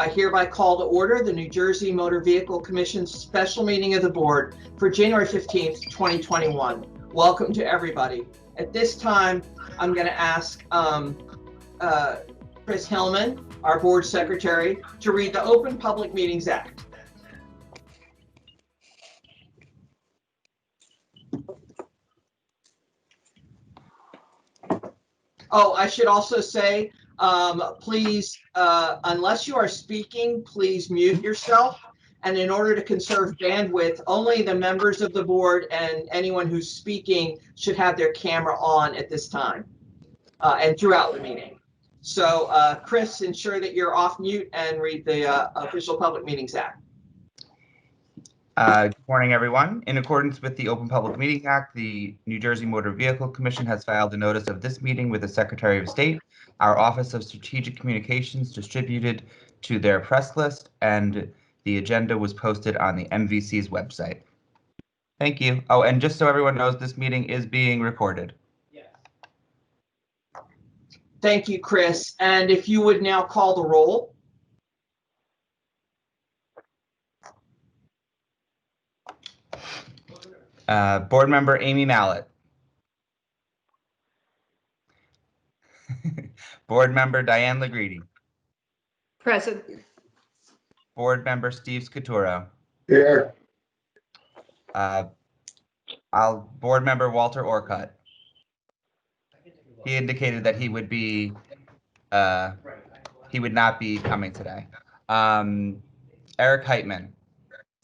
I hereby call to order the New Jersey Motor Vehicle Commission's special meeting of the board for January 15th, 2021. Welcome to everybody. At this time, I'm going to ask Chris Hillmann, our board secretary, to read the Open Public Meetings Act. Oh, I should also say, please, unless you are speaking, please mute yourself. And in order to conserve bandwidth, only the members of the board and anyone who's speaking should have their camera on at this time and throughout the meeting. So Chris, ensure that you're off mute and read the Official Public Meetings Act. Good morning, everyone. In accordance with the Open Public Meetings Act, the New Jersey Motor Vehicle Commission has filed a notice of this meeting with the Secretary of State. Our Office of Strategic Communications distributed to their press list, and the agenda was posted on the MVC's website. Thank you. Oh, and just so everyone knows, this meeting is being recorded. Yes. Thank you, Chris. And if you would now call the roll. Board member Amy Mallet. Board member Diane LeGreide. Present. Board member Steve Scaturro. Here. Board member Walter Orcutt. He indicated that he would be, he would not be coming today. Eric Heitman.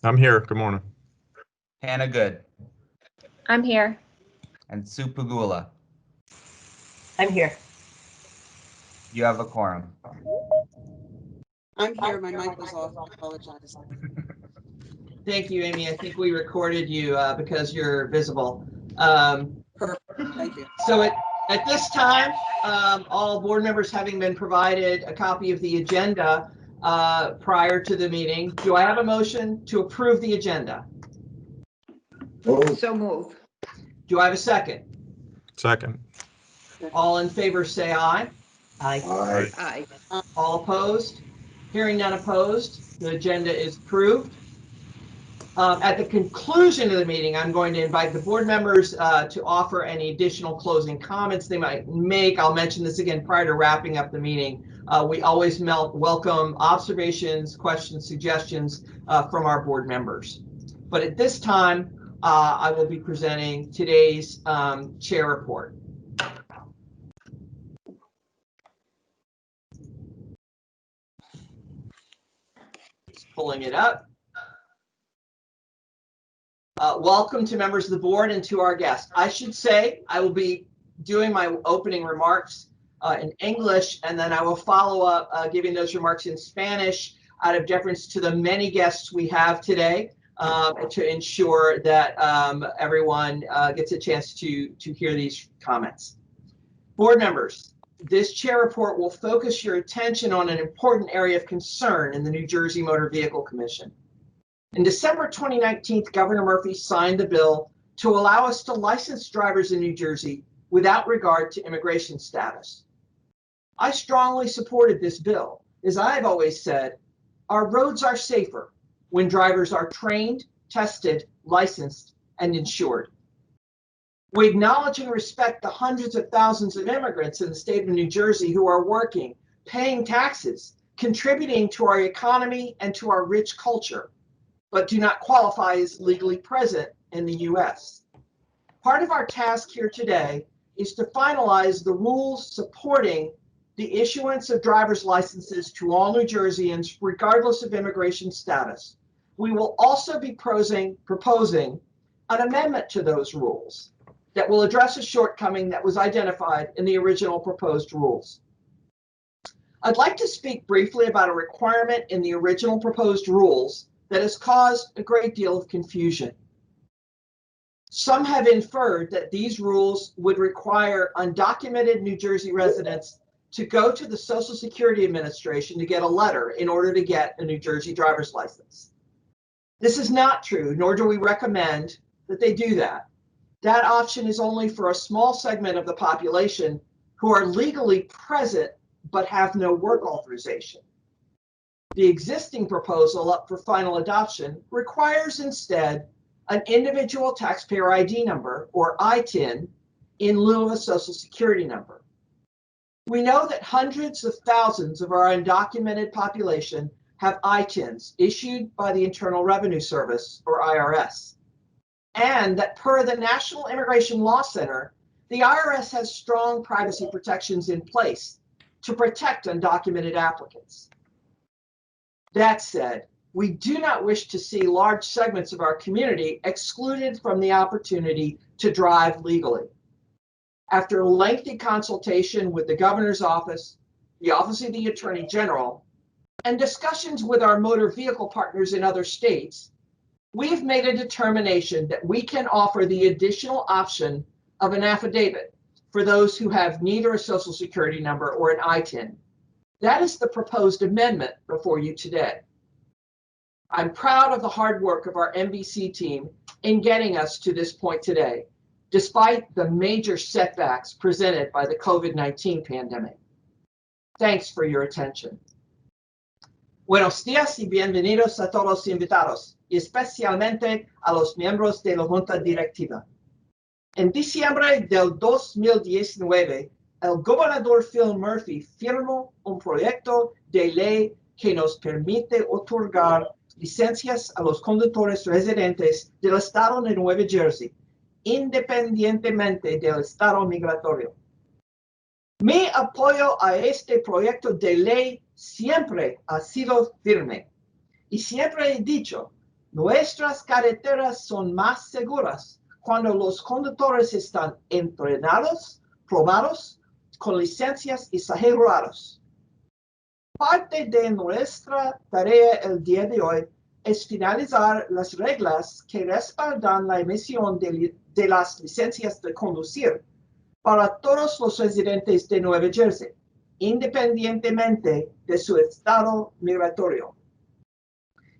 I'm here. Good morning. Hannah Good. I'm here. And Sue Pigula. I'm here. You have a quorum. I'm here. My mic was off. I apologize. Thank you, Amy. I think we recorded you because you're visible. Perfect. Thank you. So at this time, all board members having been provided a copy of the agenda prior to the meeting, do I have a motion to approve the agenda? So move. Do I have a second? Second. All in favor say aye. Aye. Aye. Aye. All opposed? Hearing none opposed, the agenda is approved. At the conclusion of the meeting, I'm going to invite the board members to offer any additional closing comments they might make. I'll mention this again prior to wrapping up the meeting. We always welcome observations, questions, suggestions from our board members. But at this time, I will be presenting today's chair report. Just pulling it up. Welcome to members of the board and to our guests. I should say I will be doing my opening remarks in English, and then I will follow up giving those remarks in Spanish out of deference to the many guests we have today to ensure that everyone gets a chance to hear these comments. Board members, this chair report will focus your attention on an important area of concern in the New Jersey Motor Vehicle Commission. In December 2019, Governor Murphy signed the bill to allow us to license drivers in New Jersey without regard to immigration status. I strongly supported this bill. As I've always said, our roads are safer when drivers are trained, tested, licensed, and insured. We acknowledge and respect the hundreds of thousands of immigrants in the state of New Jersey who are working, paying taxes, contributing to our economy and to our rich culture, but do not qualify as legally present in the U.S. Part of our task here today is to finalize the rules supporting the issuance of driver's licenses to all New Jerseyans, regardless of immigration status. We will also be proposing an amendment to those rules that will address a shortcoming that was identified in the original proposed rules. I'd like to speak briefly about a requirement in the original proposed rules that has caused a great deal of confusion. Some have inferred that these rules would require undocumented New Jersey residents to go to the Social Security Administration to get a letter in order to get a New Jersey driver's license. This is not true, nor do we recommend that they do that. That option is only for a small segment of the population who are legally present but have no work authorization. The existing proposal up for final adoption requires instead an individual taxpayer ID number, or ITIN, in lieu of a social security number. We know that hundreds of thousands of our undocumented population have ITINs issued by the Internal Revenue Service, or IRS, and that per the National Immigration Law Center, the IRS has strong privacy protections in place to protect undocumented applicants. That said, we do not wish to see large segments of our community excluded from the opportunity to drive legally. After lengthy consultation with the Governor's Office, the Office of the Attorney General, and discussions with our motor vehicle partners in other states, we've made a determination that we can offer the additional option of an affidavit for those who have neither a Social Security number or an ITIN. That is the proposed amendment before you today. I'm proud of the hard work of our MVC team in getting us to this point today, despite the major setbacks presented by the COVID-19 pandemic. Thanks for your attention. Buenos días y bienvenidos a todos los invitados, y especialmente a los miembros de la Junta Directiva. En diciembre del 2019, el gobernador Phil Murphy firmó un proyecto de ley que nos permite otorgar licencias a los conductores residentes del estado de Nueva Jersey, independientemente del estado migratorio. Mi apoyo a este proyecto de ley siempre ha sido firme y siempre he dicho, nuestras carreteras son más seguras cuando los conductores están entrenados, probados, con licencias y asegurados. Parte de nuestra tarea el día de hoy es finalizar las reglas que respaldan la emisión de las licencias de conducir para todos los residentes de Nueva Jersey, independientemente de su estado migratorio.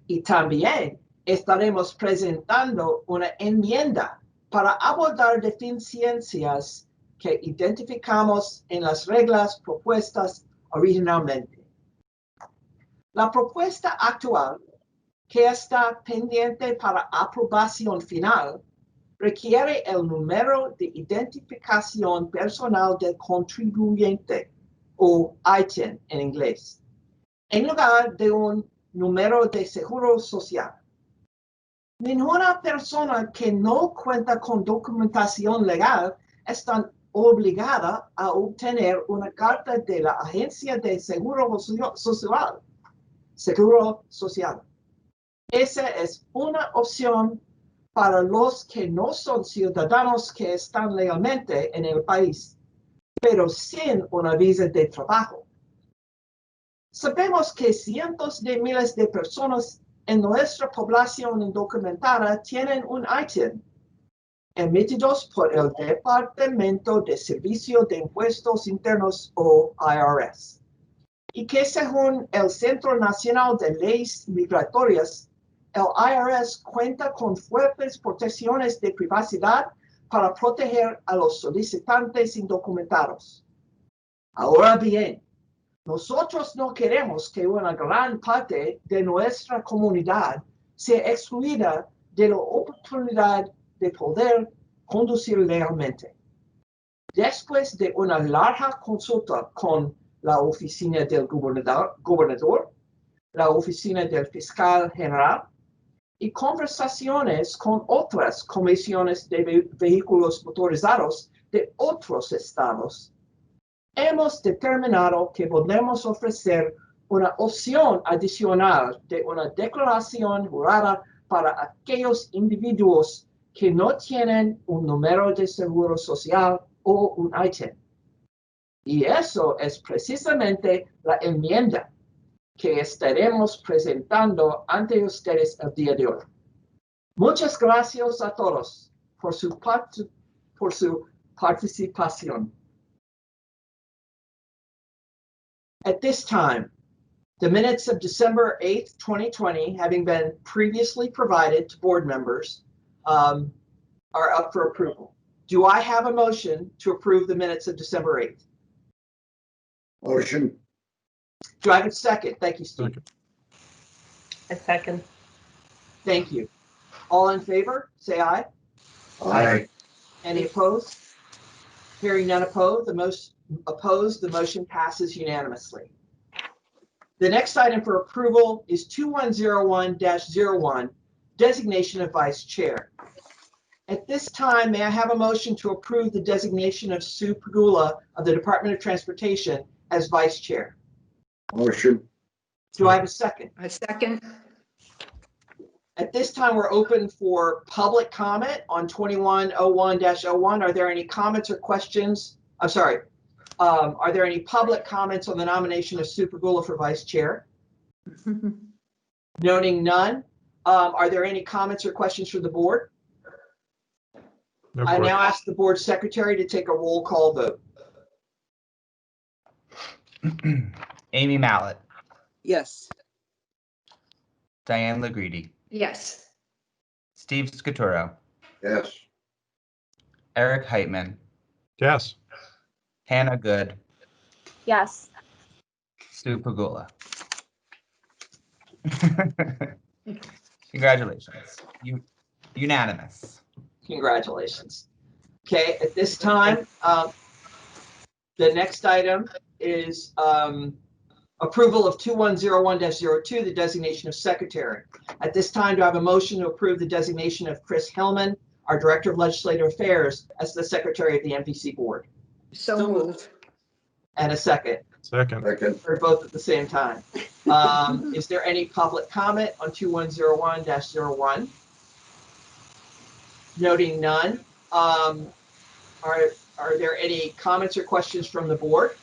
Y también estaremos presentando una enmienda para abordar deficiencias que identificamos en las reglas propuestas originalmente. La propuesta actual, que está pendiente para aprobación final, requiere el número de identificación personal del contribuyente, o ITIN en inglés, en lugar de un número de seguro social. Ninguna persona que no cuenta con documentación legal está obligada a obtener una carta de la Agencia de Seguro Social. Esa es una opción para los que no son ciudadanos que están legalmente en el país, pero sin una visa de trabajo. Sabemos que cientos de miles de personas en nuestra población indocumentada tienen un ITIN, emitidos por el Departamento de Servicio de Impuestos Internos, o IRS, y que según el Centro Nacional de Leyes Migratorias, el IRS cuenta con fuertes protecciones de privacidad para proteger a los solicitantes indocumentados. Ahora bien, nosotros no queremos que una gran parte de nuestra comunidad sea excluida de la oportunidad de poder conducir legalmente. Después de una larga consulta con la oficina del gobernador, la oficina del fiscal general, y conversaciones con otras comisiones de vehículos motorizados de otros estados, hemos determinado que podemos ofrecer una opción adicional de una declaración jurada para aquellos individuos que no tienen un número de seguro social o un ITIN. Y eso es precisamente la enmienda que estaremos presentando ante ustedes el día de hoy. Muchas gracias a todos por su participación. At this time, the minutes of December 8th, 2020, having been previously provided to board members, are up for approval. Do I have a motion to approve the minutes of December 8th? Motion. Do I have a second? Thank you, Steve. Second. I second. Thank you. All in favor, say aye. Aye. Any opposed? Hearing none opposed, the motion passes unanimously. The next item for approval is 2101-01, designation of vice chair. At this time, may I have a motion to approve the designation of Sue Pigula of the Department of Transportation as vice chair? Motion. Do I have a second? I second. At this time, we're open for public comment on 2101-01. Are there any comments or questions? I'm sorry. Are there any public comments on the nomination of Sue Pigula for vice chair? Noting none. Are there any comments or questions from the board? No I question. now ask the board secretary to take a roll call vote. Amy Mallet, Yes. Diane LeGreide, Yes. Steve Scaturro, Yes. Eric Heitman, Yes. Hannah Good, Yes. Sue Pigula. Congratulations. Unanimous. Congratulations. Okay, at this time, the next item is approval of 2101-02, the designation of secretary. At this time, do I have a motion to approve the designation of Chris Hillmann, our Director of Legislative Affairs, as the secretary of the MVC board? So moved. And a second, Second. Second. or both at the same time. Is there any public comment on 2101-01? Noting none. Are there any comments or questions from the board?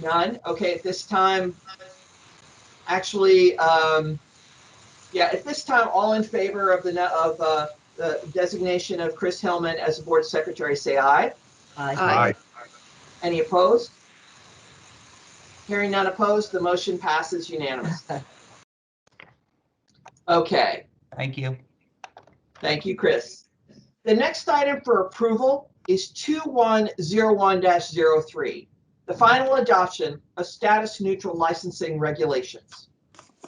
None. Okay, at this time, actually, yeah, at this time, all in favor of the designation of Chris Hillmann as the board secretary, say aye. Aye. Any opposed? Hearing none opposed, the motion passes unanimously. Okay, Thank you. thank you, Chris. The next item for approval is 2101-03, the final adoption of status neutral licensing regulations.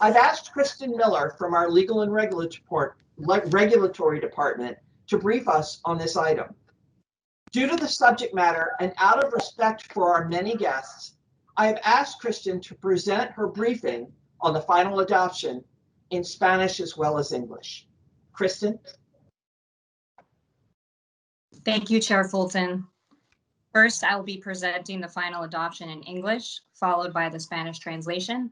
I've asked Kristen Miller from our Legal and Regulatory Department to brief us on this item. Due to the subject matter and out of respect for our many guests, I have asked Kristen to present her briefing on the final adoption in Spanish as well as English. Kristen? Thank you, Chair Fulton. First, I will be presenting the final adoption in English, followed by the Spanish translation.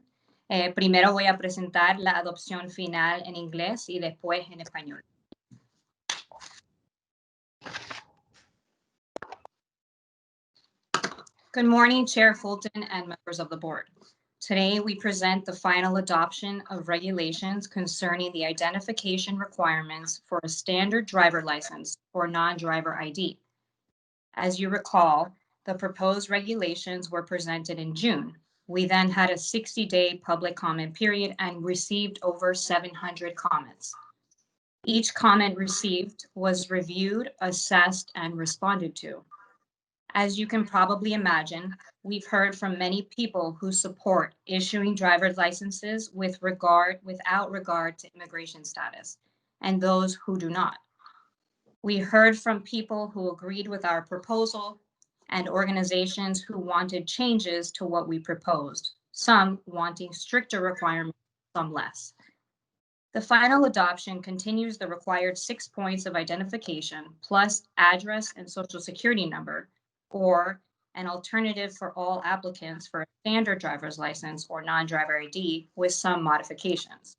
Primero voy a presentar la adopción final en inglés y después en español. Good morning, Chair Fulton and members of the board. Today, we present the final adoption of regulations concerning the identification requirements for a standard driver license or non-driver ID. As you recall, the proposed regulations were presented in June. We then had a 60-day public comment period and received over 700 comments. Each comment received was reviewed, assessed, and responded to. As you can probably imagine, we've heard from many people who support issuing driver's licenses without regard to immigration status, and those who do not. We heard from people who agreed with our proposal and organizations who wanted changes to what we proposed, some wanting stricter requirements, some less. The final adoption continues the required 6 points of identification plus address and social security number, or an alternative for all applicants for a standard driver's license or non-driver ID with some modifications.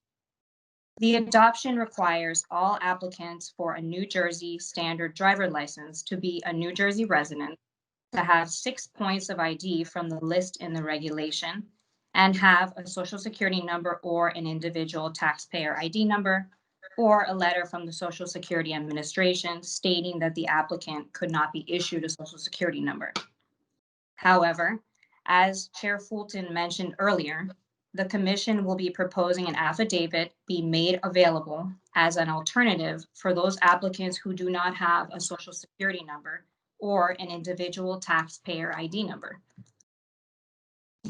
The adoption requires all applicants for a New Jersey standard driver license to be a New Jersey resident, to have 6 points of ID from the list in the regulation, and have a social security number or an individual taxpayer ID number, or a letter from the Social Security Administration stating that the applicant could not be issued a social security number. However, as Chair Fulton mentioned earlier, the Commission will be proposing an affidavit be made available as an alternative for those applicants who do not have a social security number or an individual taxpayer ID number.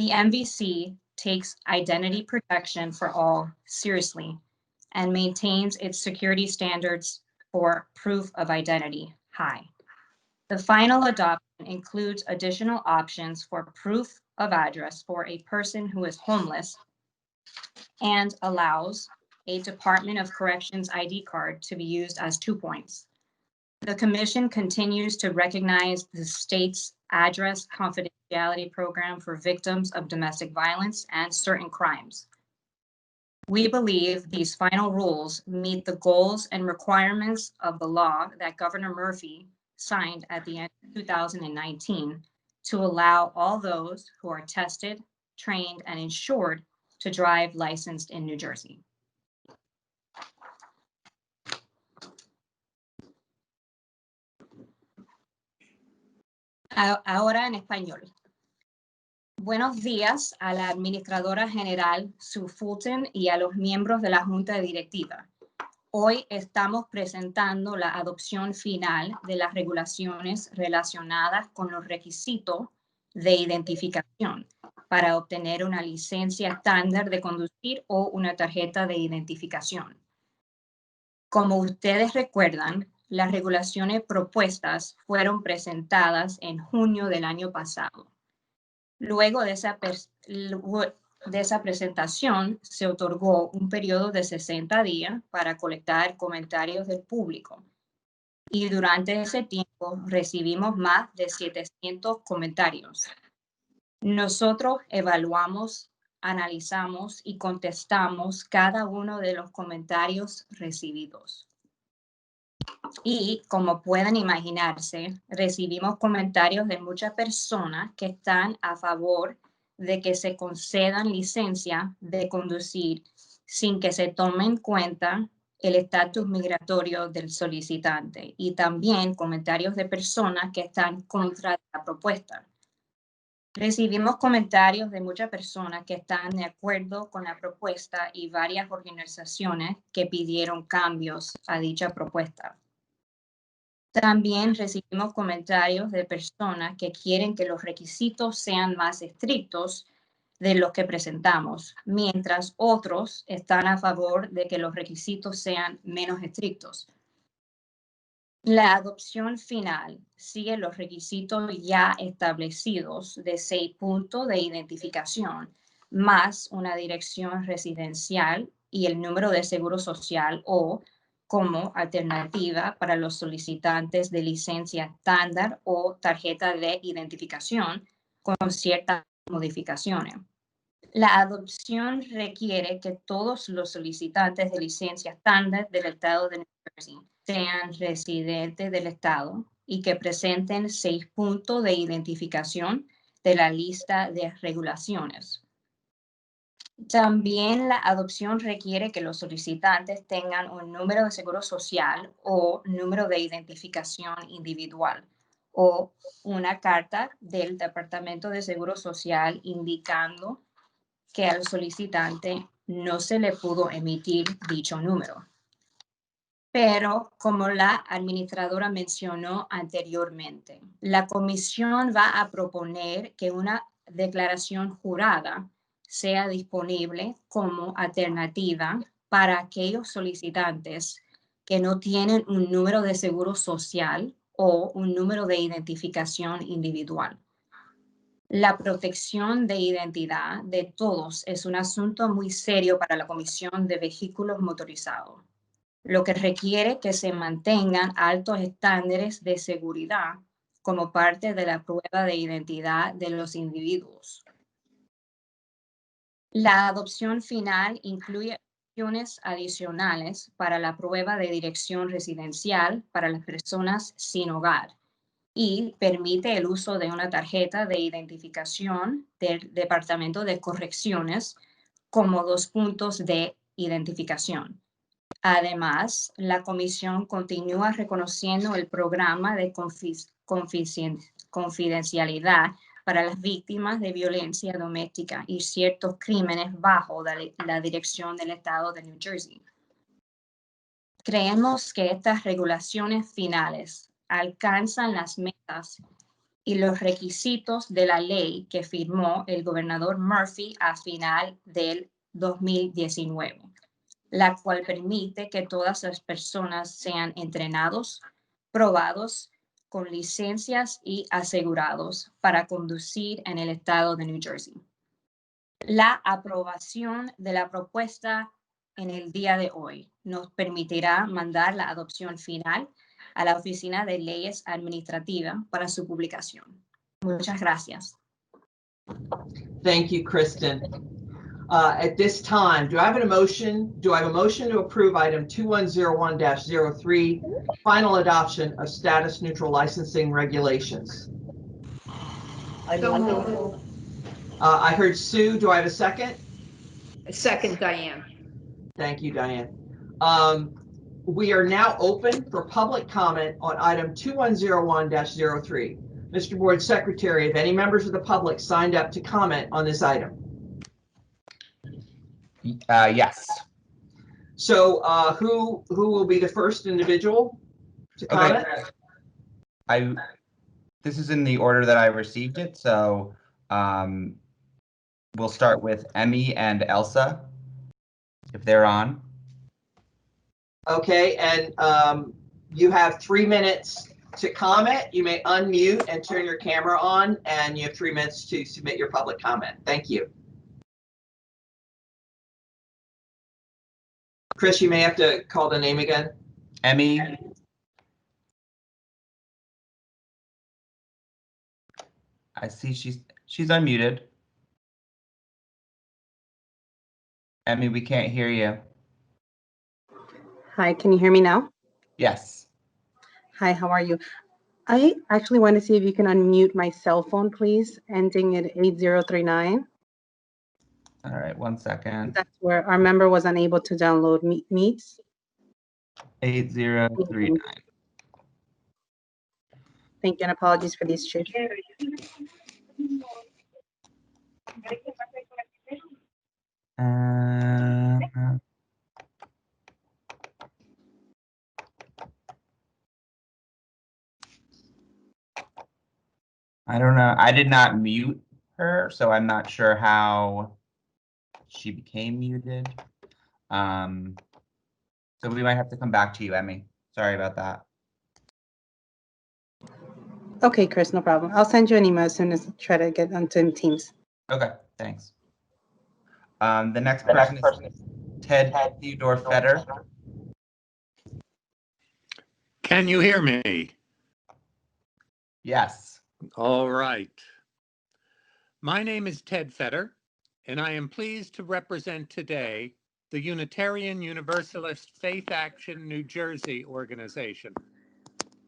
The MVC takes identity protection for all seriously and maintains its security standards for proof of identity high. The final adoption includes additional options for proof of address for a person who is homeless and allows a Department of Corrections ID card to be used as 2 points. The Commission continues to recognize the state's address confidentiality program for victims of domestic violence and certain crimes. We believe these final rules meet the goals and requirements of the law that Governor Murphy signed at the end of 2019 to allow all those who are tested, trained, and insured to drive licensed in New Jersey. Ahora en español. Buenos días a la Administradora General Sue Fulton y a los miembros de la Junta Directiva. Hoy estamos presentando la adopción final de las regulaciones relacionadas con los requisitos de identificación para obtener una licencia estándar de conducir o una tarjeta de identificación. Como ustedes recuerdan, las regulaciones propuestas fueron presentadas en junio del año pasado. Luego de esa presentación, se otorgó un periodo de 60 días para colectar comentarios del público. Y durante ese tiempo recibimos más de 700 comentarios. Nosotros evaluamos, analizamos y contestamos cada uno de los comentarios recibidos. Y como pueden imaginarse, recibimos comentarios de muchas personas que están a favor de que se concedan licencia de conducir sin que se tome en cuenta el estatus migratorio del solicitante, y también comentarios de personas que están contra la propuesta. Recibimos comentarios de muchas personas que están de acuerdo con la propuesta y varias organizaciones que pidieron cambios a dicha propuesta. También recibimos comentarios de personas que quieren que los requisitos sean más estrictos de los que presentamos, mientras otros están a favor de que los requisitos sean menos estrictos. La adopción final sigue los requisitos ya establecidos de 6 puntos de identificación, más una dirección residencial y el número de seguro social o como alternativa para los solicitantes de licencia estándar o tarjeta de identificación con ciertas modificaciones. La adopción requiere que todos los solicitantes de licencia estándar del estado de New Jersey sean residentes del estado y que presenten 6 puntos de identificación de la lista de regulaciones. También la adopción requiere que los solicitantes tengan un número de seguro social o número de identificación individual o una carta del Departamento de Seguro Social indicando que al solicitante no se le pudo emitir dicho número. Pero, como la administradora mencionó anteriormente, la comisión va a proponer que una declaración jurada sea disponible como alternativa para aquellos solicitantes que no tienen un número de seguro social o un número de identificación individual. La protección de identidad de todos es un asunto muy serio para la Comisión de Vehículos Motorizados, lo que requiere que se mantengan altos estándares de seguridad como parte de la prueba de identidad de los individuos. La adopción final incluye opciones adicionales para la prueba de dirección residencial para las personas sin hogar y permite el uso de una tarjeta de identificación del Departamento de Correcciones como 2 puntos de identificación. Además, la Comisión continúa reconociendo el programa de confidencialidad para las víctimas de violencia doméstica y ciertos crímenes bajo la dirección del Estado de New Jersey. Creemos que estas regulaciones finales alcanzan las metas y los requisitos de la ley que firmó el gobernador Murphy a final del 2019, la cual permite que todas las personas sean entrenados, probados, con licencias y asegurados para conducir en el estado de New Jersey. La aprobación de la propuesta en el día de hoy nos permitirá mandar la adopción final a la Oficina de Leyes Administrativas para su publicación. Muchas gracias. Thank you, Kristen. At this time, do I have a motion? Do I have a motion to approve item 2101-03, final adoption of status neutral licensing regulations? I move. I heard Sue. Do I have a second? Second, Diane. Thank you, Diane. We are now open for public comment on item 2101-03. Mr. Board Secretary, have any members of the public signed up to comment on this item? Yes. So who will be the first individual to comment? Okay. This is in the order that I received it, so we'll start with Emmy and Elsa, if they're on. Okay, and you have 3 minutes to comment. You may unmute and turn your camera on, and you have 3 minutes to submit your public comment. Thank you. Chris, you may have to call the name again. Emmy. I see she's unmuted. Emmy, we can't hear you. Hi, can you hear me now? Yes. Hi, how are you? I actually want to see if you can unmute my cell phone, please, ending at 8039. All right, 1 second. That's where our member was unable to download Meets. 8039. Thank you, and apologies for these changes. I don't know. I did not mute her, so I'm not sure how she became muted. So we might have to come back to you, Emmy. Sorry about that. Okay, Chris, no problem. I'll send you an email as soon as I try to get onto Teams. Okay, thanks. The next person is Theodore Federer. Can you hear me? Yes. All right. My name is Ted Federer, and I am pleased to represent today the Unitarian Universalist Faith Action New Jersey organization,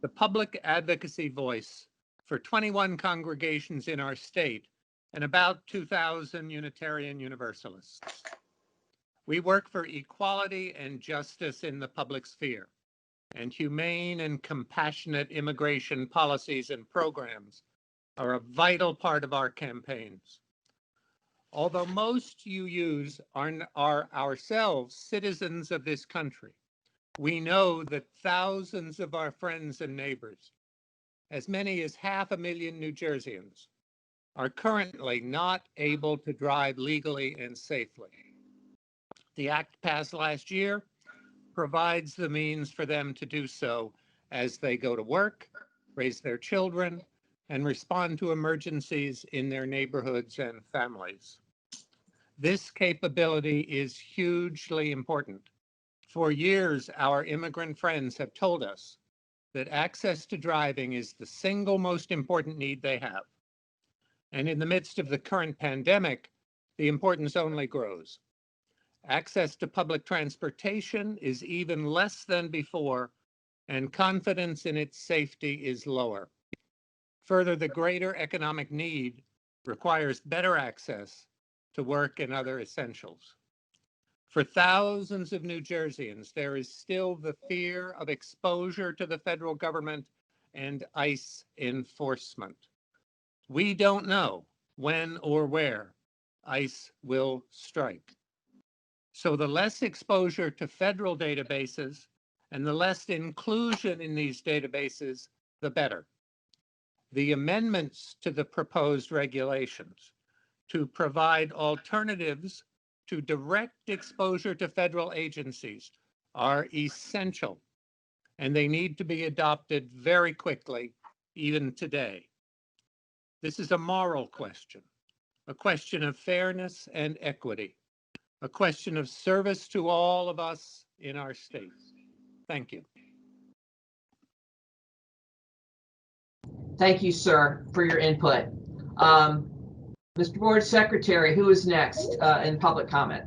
the public advocacy voice for 21 congregations in our state and about 2,000 Unitarian Universalists. We work for equality and justice in the public sphere, and humane and compassionate immigration policies and programs are a vital part of our campaigns. Although most UUs are ourselves citizens of this country, we know that thousands of our friends and neighbors, as many as 500,000 New Jerseyans, are currently not able to drive legally and safely. The act passed last year provides the means for them to do so as they go to work, raise their children, and respond to emergencies in their neighborhoods and families. This capability is hugely important. For years, our immigrant friends have told us that access to driving is the single most important need they have. And in the midst of the current pandemic, the importance only grows. Access to public transportation is even less than before, and confidence in its safety is lower. Further, the greater economic need requires better access to work and other essentials. For thousands of New Jerseyans, there is still the fear of exposure to the federal government and ICE enforcement. We don't know when or where ICE will strike. So the less exposure to federal databases and the less inclusion in these databases, the better. the amendments to the proposed regulations to provide alternatives to direct exposure to federal agencies are essential, and they need to be adopted very quickly, even today. This is a moral question, a question of fairness and equity, a question of service to all of us in our state. Thank you. Thank you, sir, for your input. Mr. Board Secretary, who is next in public comment?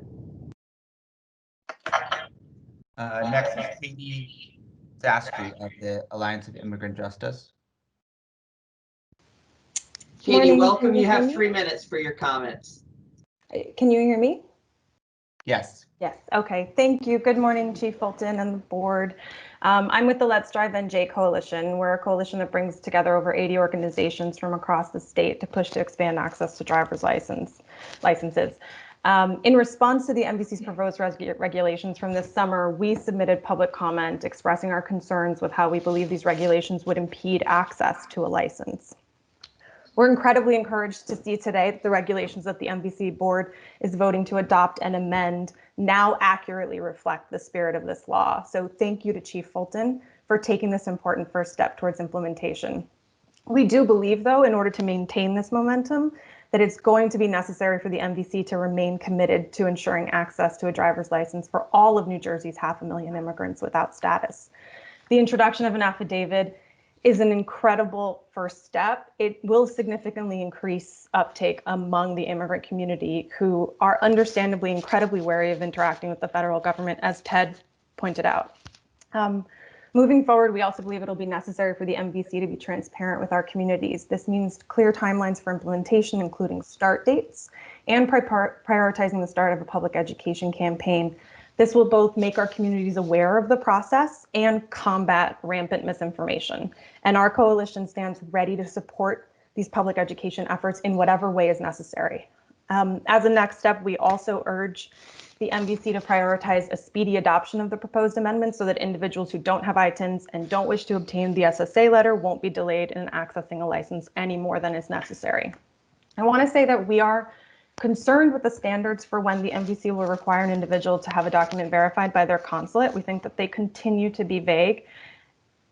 Next is Katie Zastry of the Alliance of Immigrant Justice. Katie, Morning. welcome. Can you You have hear me? 3 minutes for your comments. Can you hear me? Yes. Yes. Okay. Thank you. Good morning, Chief Fulton and the board. I'm with the Let's Drive NJ Coalition. We're a coalition that brings together over 80 organizations from across the state to push to expand access to driver's licenses. In response to the NVC's proposed regulations from this summer, we submitted public comment expressing our concerns with how we believe these regulations would impede access to a license. We're incredibly encouraged to see today that the regulations that the NVC board is voting to adopt and amend now accurately reflect the spirit of this law. So thank you to Chief Fulton for taking this important first step towards implementation. We do believe, though, in order to maintain this momentum, that it's going to be necessary for the NVC to remain committed to ensuring access to a driver's license for all of New Jersey's 500,000 immigrants without status. The introduction of an affidavit is an incredible first step. It will significantly increase uptake among the immigrant community, who are understandably incredibly wary of interacting with the federal government, as Ted pointed out. Moving forward, we also believe it'll be necessary for the MVC to be transparent with our communities. This means clear timelines for implementation, including start dates, and prioritizing the start of a public education campaign. This will both make our communities aware of the process and combat rampant misinformation. And our coalition stands ready to support these public education efforts in whatever way is necessary. As a next step, we also urge the MVC to prioritize a speedy adoption of the proposed amendments so that individuals who don't have ITINs and don't wish to obtain the SSA letter won't be delayed in accessing a license any more than is necessary. I want to say that we are concerned with the standards for when the MVC will require an individual to have a document verified by their consulate. We think that they continue to be vague.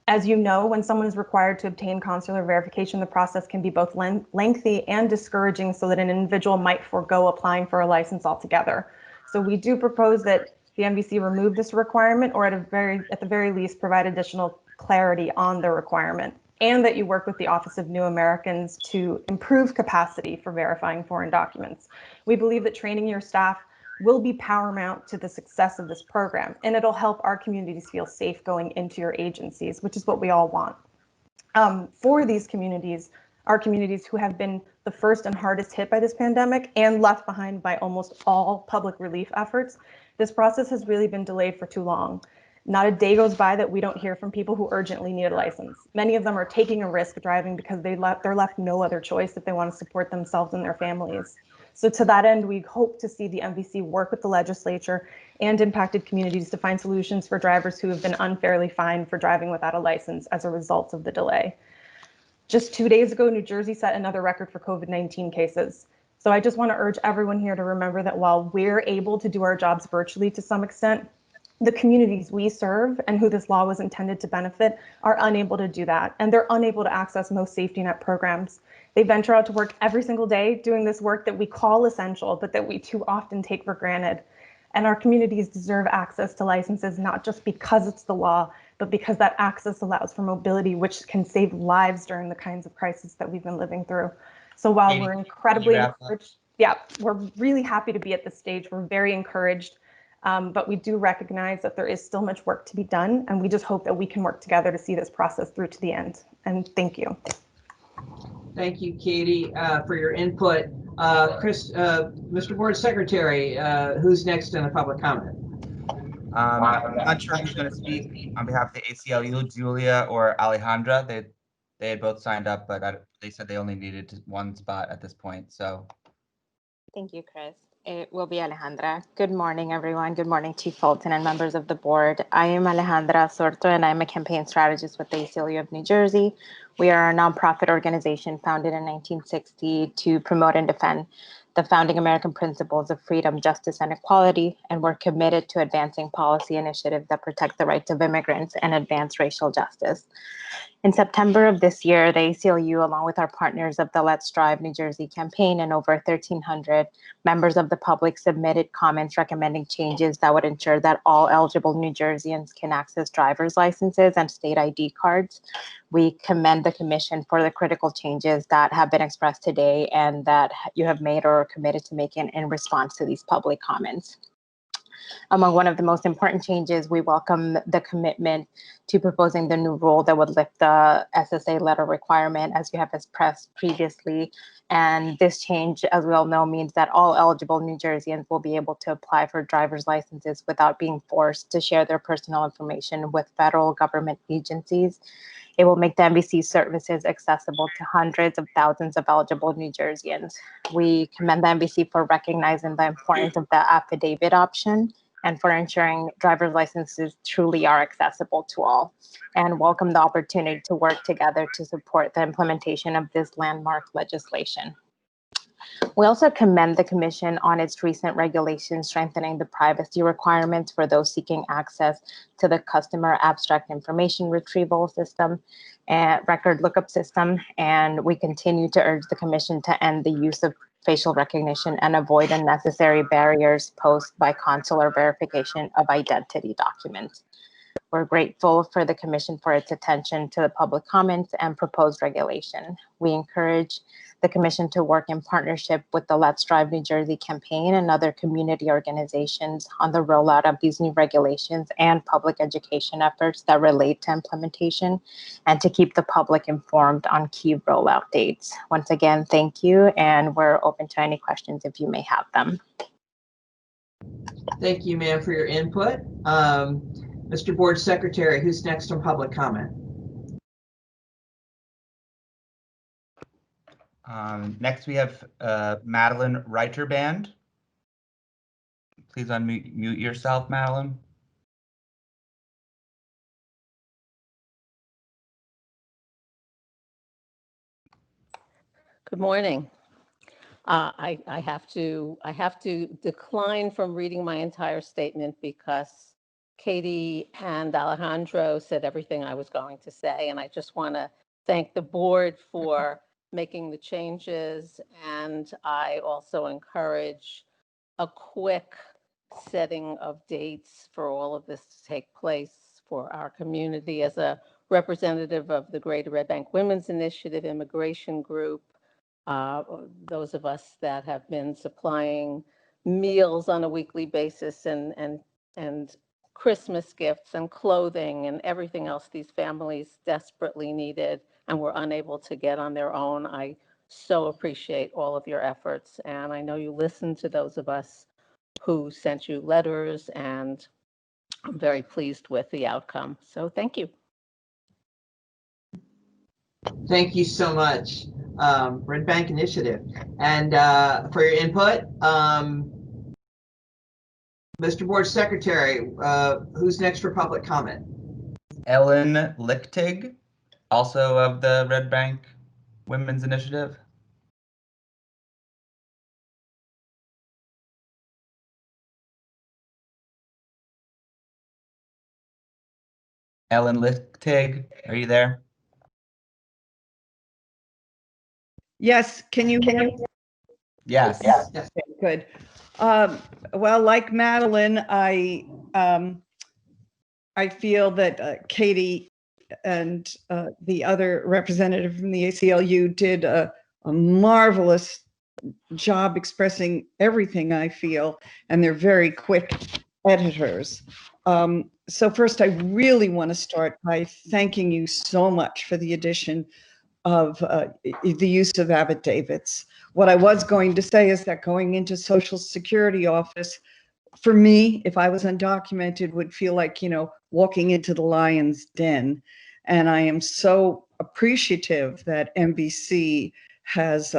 As you know, when someone is required to obtain consular verification, the process can be both lengthy and discouraging, so that an individual might forego applying for a license altogether. So we do propose that the MVC remove this requirement, or at the very least provide additional clarity on the requirement, and that you work with the Office of New Americans to improve capacity for verifying foreign documents. We believe that training your staff will be paramount to the success of this program, and it'll help our communities feel safe going into your agencies, which is what we all want. For these communities, our communities who have been the first and hardest hit by this pandemic and left behind by almost all public relief efforts, this process has really been delayed for too long. Not a day goes by that we don't hear from people who urgently need a license. Many of them are taking a risk driving because they're left no other choice if they want to support themselves and their families. So to that end, we hope to see the MVC work with the legislature and impacted communities to find solutions for drivers who have been unfairly fined for driving without a license as a result of the delay. Just 2 days ago, New Jersey set another record for COVID-19 cases. So I just want to urge everyone here to remember that while we're able to do our jobs virtually to some extent, the communities we serve and who this law was intended to benefit are unable to do that, and they're unable to access most safety net programs. They venture out to work every single day doing this work that we call essential, but that we too often take for granted. And our communities deserve access to licenses, not just because it's the law, but because that access allows for mobility, which can save lives during the kinds of crises that we've been living through. So while we're incredibly encouraged, we're really happy to be at this stage. We're very encouraged. But we do recognize that there is still much work to be done, and we just hope that we can work together to see this process through to the end. And thank you. Thank you, Katie, for your input. Mr. Board Secretary, who's next in the public comment? I'm not sure who's going to speak on behalf of the ACLU, Julia or Alejandra. They had both signed up, but they said they only needed one spot at this point. So Thank you, Chris. It will be Alejandra. Good morning, everyone. Good morning, Chief Fulton and members of the board. I am Alejandra Sorto, and I'm a campaign strategist with the ACLU of New Jersey. We are a nonprofit organization founded in 1960 to promote and defend the founding American principles of freedom, justice, and equality, and we're committed to advancing policy initiatives that protect the rights of immigrants and advance racial justice. In September of this year, the ACLU, along with our partners of the Let's Drive New Jersey campaign and over 1,300 members of the public, submitted comments recommending changes that would ensure that all eligible New Jerseyans can access driver's licenses and state ID cards. We commend the Commission for the critical changes that have been expressed today and that you have made or are committed to making in response to these public comments. Among one of the most important changes, we welcome the commitment to proposing the new rule that would lift the SSA letter requirement, as you have expressed previously. And this change, as we all know, means that all eligible New Jerseyans will be able to apply for driver's licenses without being forced to share their personal information with federal government agencies. It will make the NVC services accessible to hundreds of thousands of eligible New Jerseyans. We commend the NVC for recognizing the importance of the affidavit option and for ensuring driver's licenses truly are accessible to all, and welcome the opportunity to work together to support the implementation of this landmark legislation. We also commend the Commission on its recent regulations strengthening the privacy requirements for those seeking access to the customer abstract information retrieval system and record lookup system. And we continue to urge the Commission to end the use of facial recognition and avoid unnecessary barriers posed by consular verification of identity documents. We're grateful for the Commission for its attention to the public comments and proposed regulation. We encourage the Commission to work in partnership with the Let's Drive New Jersey campaign and other community organizations on the rollout of these new regulations and public education efforts that relate to implementation, and to keep the public informed on key rollout dates. Once again, thank you, and we're open to any questions if you may have them. Thank you, ma'am, for your input. Mr. Board Secretary, who's next on public comment? Next, we have Madeline Reiterband. Please unmute yourself, Madeline. Good morning. I have to decline from reading my entire statement because Katie and Alejandro said everything I was going to say, and I just want to thank the board for making the changes, and I also encourage a quick setting of dates for all of this to take place for our community. As a representative of the Greater Red Bank Women's Initiative Immigration Group, those of us that have been supplying meals on a weekly basis and Christmas gifts and clothing and everything else these families desperately needed and were unable to get on their own. I so appreciate all of your efforts, and I know you listened to those of us who sent you letters, and I'm very pleased with the outcome. So thank you. Thank you so much, Red Bank Initiative, and for your input. Mr. Board Secretary, who's next for public comment? Ellen Lichtig, also of the Red Bank Women's Initiative. Ellen Lichtig, are you there? Yes, can you hear me? Yes. Yes. Okay, good. Well, like Madeline, I feel that Katie and the other representative from the ACLU did a marvelous job expressing everything I feel, and they're very quick editors. So first, I really want to start by thanking you so much for the addition of the use of affidavits. What I was going to say is that going into Social Security office, for me, if I was undocumented, would feel like, you know, walking into the lion's den. And I am so appreciative that NVC has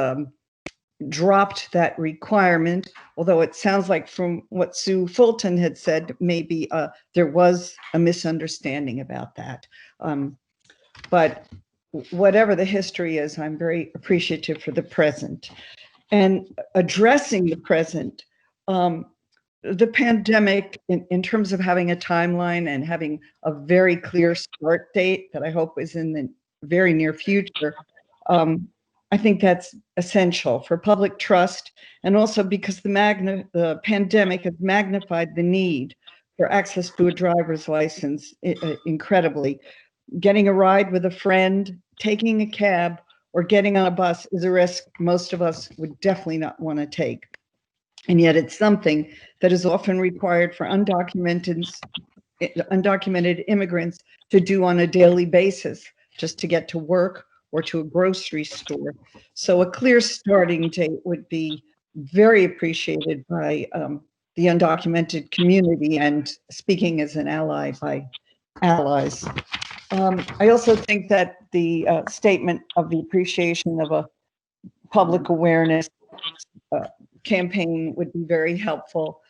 dropped that requirement, although it sounds like from what Sue Fulton had said, maybe there was a misunderstanding about that. But whatever the history is, I'm very appreciative for the present. And addressing the present, the pandemic, in terms of having a timeline and having a very clear start date that I hope is in the very near future, I think that's essential for public trust, and also because the pandemic has magnified the need for access to a driver's license incredibly. Getting a ride with a friend, taking a cab, or getting on a bus is a risk most of us would definitely not want to take. And yet it's something that is often required for undocumented immigrants to do on a daily basis, just to get to work or to a grocery store. So a clear starting date would be very appreciated by the undocumented community, and speaking as an ally by allies. I also think that the statement of the appreciation of a public awareness campaign would be very helpful.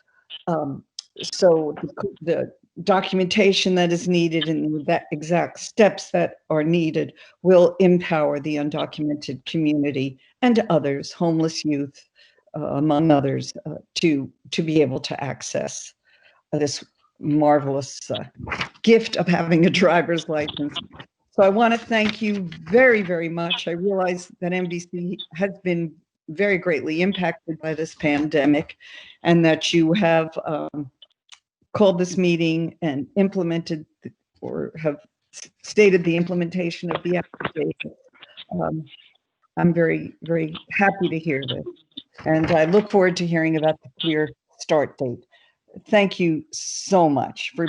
So the documentation that is needed and the exact steps that are needed will empower the undocumented community and others, homeless youth, among others, to be able to access this marvelous gift of having a driver's license. So I want to thank you very, very much. I realize that MVC has been very greatly impacted by this pandemic, and that you have called this meeting and implemented or have stated the implementation of the application. I'm very, very happy to hear this, and I look forward to hearing about the clear start date. Thank you so much for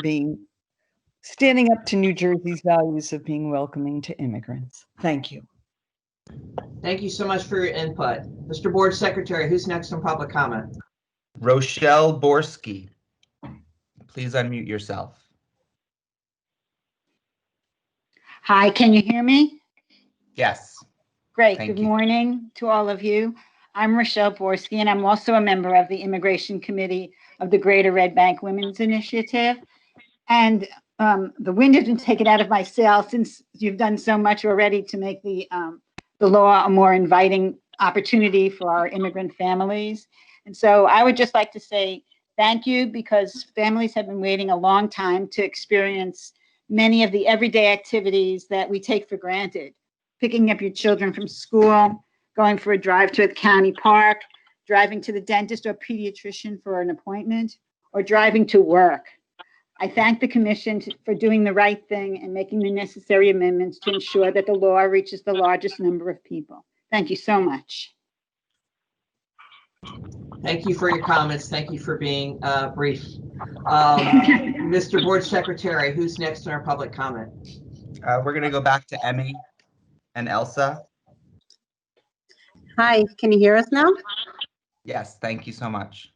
standing up to New Jersey's values of being welcoming to immigrants. Thank you. Thank you so much for your input. Mr. Board Secretary, who's next on public comment? Rochelle Borski. Please unmute yourself. Hi, can you hear me? Yes. Great. Thank Good you. morning to all of you. I'm Rochelle Borski, and I'm also a member of the Immigration Committee of the Greater Red Bank Women's Initiative. And the wind has been taken out of my sails since you've done so much already to make the law a more inviting opportunity for our immigrant families. And so I would just like to say thank you, because families have been waiting a long time to experience many of the everyday activities that we take for granted. Picking up your children from school, going for a drive to a county park, driving to the dentist or pediatrician for an appointment, or driving to work. I thank the Commission for doing the right thing and making the necessary amendments to ensure that the law reaches the largest number of people. Thank you so much. Thank you for your comments. Thank you for being brief. Mr. Board Secretary, who's next in our public comment? We're going to go back to Emmy and Elsa. Hi, can you hear us now? Yes, thank you so much.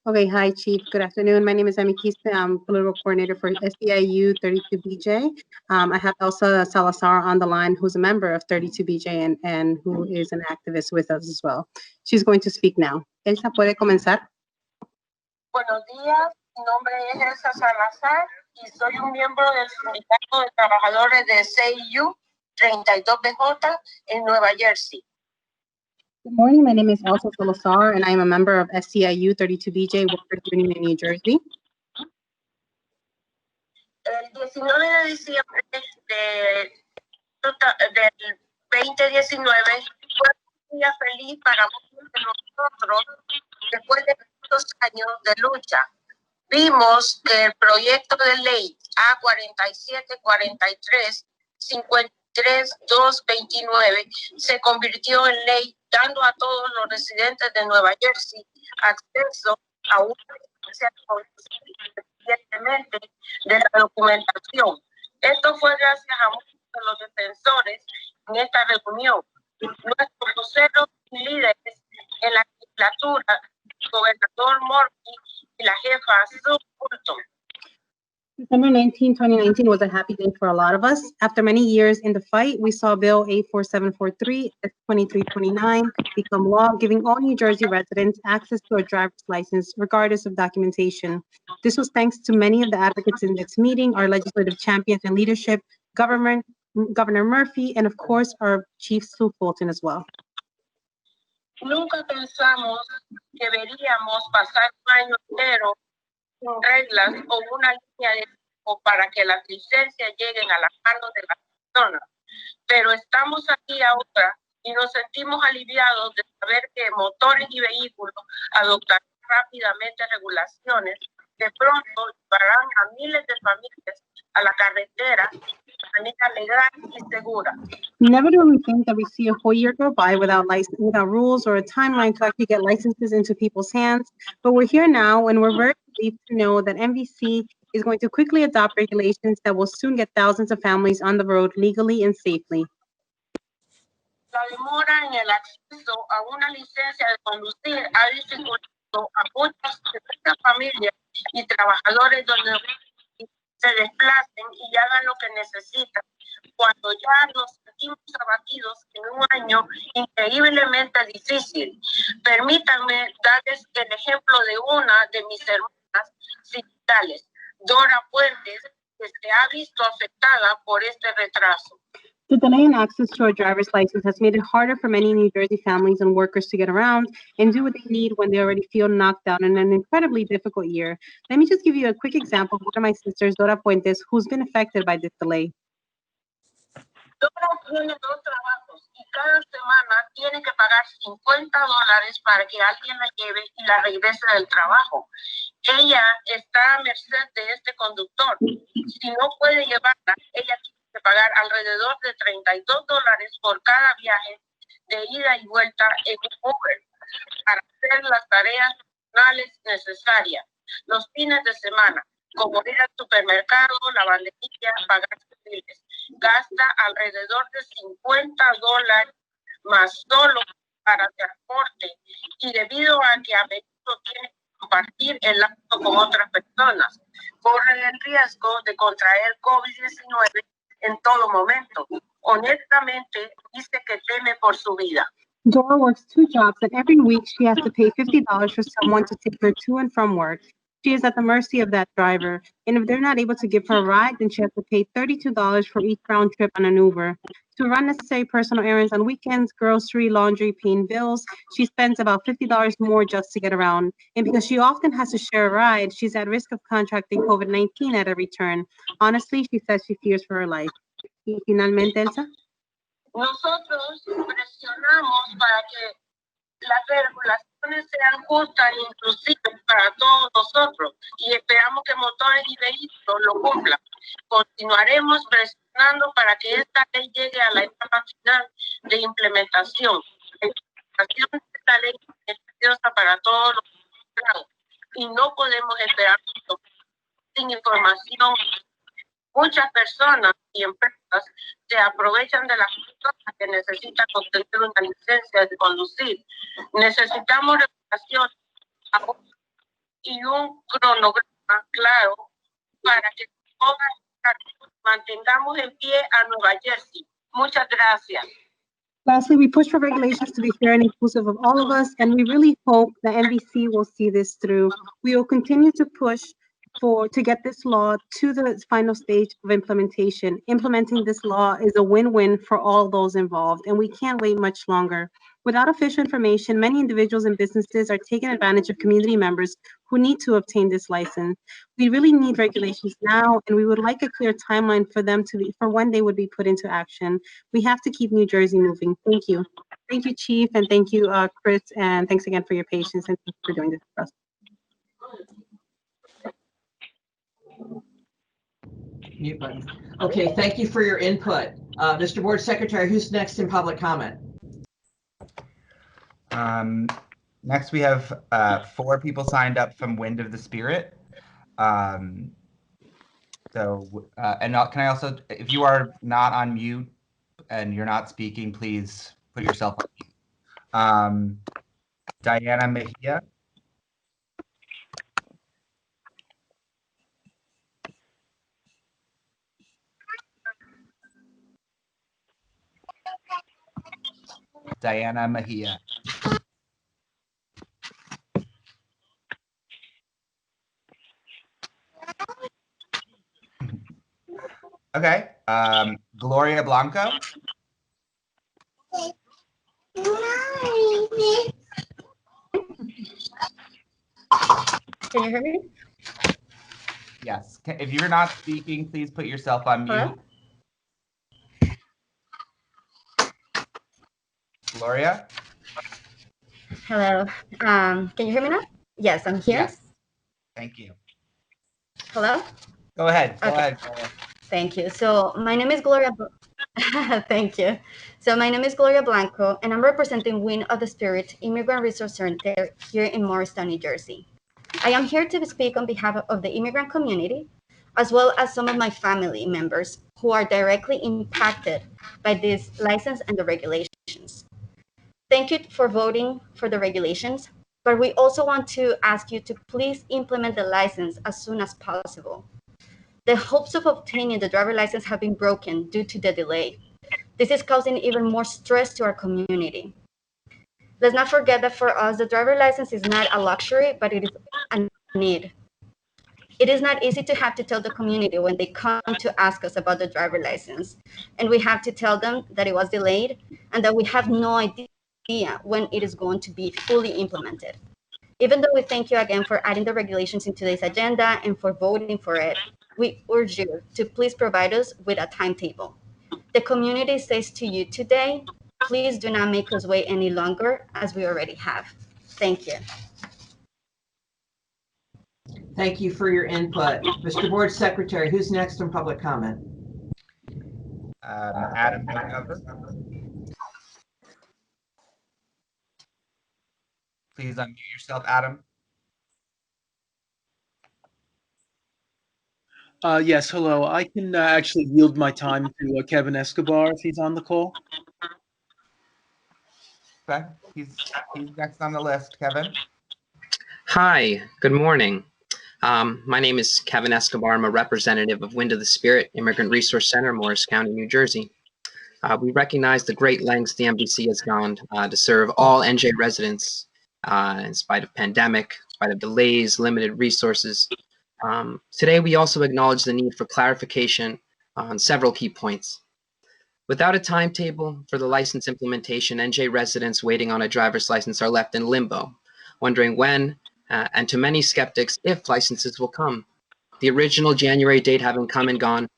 Okay, hi, Chief. Good afternoon. My name is Emmy Quispe. I'm political coordinator for SEIU 32BJ. I have Elsa Salazar on the line, who's a member of 32BJ and who is an activist with us as well. She's going to speak now. Elsa, ¿puede comenzar? Buenos días, mi nombre es Elsa Salazar y soy un miembro del Sindicato de Trabajadores de SEIU 32BJ en Nueva Jersey. Good morning. My name is Elsa Salazar, and I am a member of SEIU 32BJ Workers Union in New Jersey. El 19 de diciembre del 2019 fue un día feliz para muchos de nosotros después de muchos años de lucha. Vimos que el proyecto de ley A4743 53229 se convirtió en ley, dando a todos los residentes de Nueva Jersey acceso a una licencia independientemente de la documentación. Esto fue gracias a muchos de los defensores en esta reunión. Nuestros voceros y líderes en la legislatura, el gobernador Morky y la jefa Sue Fulton. December 19, 2019 was a happy day for a lot of us. After many years in the fight, we saw Bill 84743 2329 become law, giving all New Jersey residents access to a driver's license, regardless of documentation. This was thanks to many of the advocates in this meeting, our legislative champions and leadership, Governor Murphy, and of course, our Chief Sue Fulton as well. Nunca pensamos que veríamos pasar un año entero sin reglas o una línea de tiempo para que las licencias lleguen a las manos de las personas. Pero estamos aquí ahora y nos sentimos aliviados de saber que motores y vehículos adoptarán rápidamente regulaciones que pronto llevarán a miles de familias a la carretera de manera legal y segura. Never do we think that we see a whole year go by without rules or a timeline to actually get licenses into people's hands. But we're here now, and we're very relieved to know that NVC is going to quickly adopt regulations that will soon get thousands of families on the road legally and safely. La demora en el acceso a una licencia de conducir ha dificultado a muchas familias y trabajadores donde se desplacen y hagan lo que necesitan, cuando ya nos sentimos abatidos en un año increíblemente difícil. Permítanme darles el ejemplo de una de mis hermanas sindicales, Dora Fuentes, que se ha visto afectada por este retraso. The delay in access to a driver's license has made it harder for many New Jersey families and workers to get around and do what they need when they already feel knocked out in an incredibly difficult year. Let me just give you a quick example of one of my sisters, Dora Fuentes, who's been affected by this delay. Dora tiene 2 trabajos y cada semana tiene que pagar $50 para que alguien la lleve y la regrese del trabajo. Ella está a merced de este conductor. Si no puede llevarla, ella tiene que pagar alrededor de $32 por cada viaje de ida y vuelta en Uber para hacer las tareas personales necesarias. Los fines de semana, como ir al supermercado, lavandería, pagar sus biles, gasta alrededor de $50 más solo para transporte, y debido a que a menudo tiene que compartir el auto con otras personas, corre el riesgo de contraer COVID-19 en todo momento. Honestamente, dice que teme por su vida. Dora works 2 jobs, and every week she has to pay $50 for someone to take her to and from work. She is at the mercy of that driver, and if they're not able to give her a ride, then she has to pay $32 for each round trip on an Uber. To run necessary personal errands on weekends, grocery, laundry, paying bills, she spends about $50 more just to get around. And because she often has to share a ride, she's at risk of contracting COVID-19 at every turn. Honestly, she says she fears for her life. Y finalmente, Elsa. Nosotros presionamos para que las regulaciones sean justas e inclusivas para todos nosotros y esperamos que motores y vehículos lo cumplan. Continuaremos presionando para que esta ley llegue a la etapa final de implementación. La implementación de esta ley es valiosa para todos los empleados y no podemos esperar sin información. Muchas personas y empresas se aprovechan de las personas que necesitan obtener una licencia de conducir. Necesitamos regulación y un cronograma claro para que mantengamos en pie a Nueva Jersey. Muchas gracias. Lastly, we push for regulations to be fair and inclusive of all of us, and we really hope that NVC will see this through. We will continue to push to get this law to the final stage of implementation. Implementing this law is a win-win for all those involved, and we can't wait much longer. Without official information, many individuals and businesses are taking advantage of community members who need to obtain this license. We really need regulations now, and we would like a clear timeline for when they would be put into action. We have to keep New Jersey moving. Thank you. Thank you, Chief, and thank you, Chris, and thanks again for your patience and for doing this for us. Mute button. Okay, thank you for your input. Mr. Board Secretary, who's next in public comment? Next, we have 4 people signed up from Wind of the Spirit. Can I also, if you are not on mute and you're not speaking, please put yourself on mute. Diana Mejia. Diana Mejia. Okay, Gloria Blanco. Can you hear me? Yes, if you're not speaking, please put yourself on mute. Hello? Gloria? Hello. Can you hear me now? Yes, I'm here. Yes. Thank you. Hello? Go ahead. Go Okay. ahead. Gloria. Thank you. So my name is Gloria. Thank you. So my name is Gloria Blanco, and I'm representing Wind of the Spirit Immigrant Resource Center here in Morristown, New Jersey. I am here to speak on behalf of the immigrant community, as well as some of my family members who are directly impacted by this license and the regulations. Thank you for voting for the regulations, but we also want to ask you to please implement the license as soon as possible. The hopes of obtaining the driver license have been broken due to the delay. This is causing even more stress to our community. Let's not forget that for us, the driver license is not a luxury, but it is a need. It is not easy to have to tell the community when they come to ask us about the driver license, and we have to tell them that it was delayed and that we have no idea when it is going to be fully implemented. Even though we thank you again for adding the regulations in today's agenda and for voting for it, we urge you to please provide us with a timetable. The community says to you today, please do not make us wait any longer as we already have. Thank you. Thank you for your input. Mr. Board Secretary, who's next on public comment? Adam Cover. Please unmute yourself, Adam. Yes, hello. I can actually yield my time to Kevin Escobar if he's on the call. Okay, he's next on the list. Kevin. Hi, good morning. My name is Kevin Escobar. I'm a representative of Wind of the Spirit Immigrant Resource Center, Morris County, New Jersey. We recognize the great lengths the MVC has gone to serve all NJ residents in spite of pandemic, in spite of delays, limited resources. Today, we also acknowledge the need for clarification on several key points. Without a timetable for the license implementation, NJ residents waiting on a driver's license are left in limbo, wondering when, and to many skeptics, if licenses will come. The original January date having come and gone,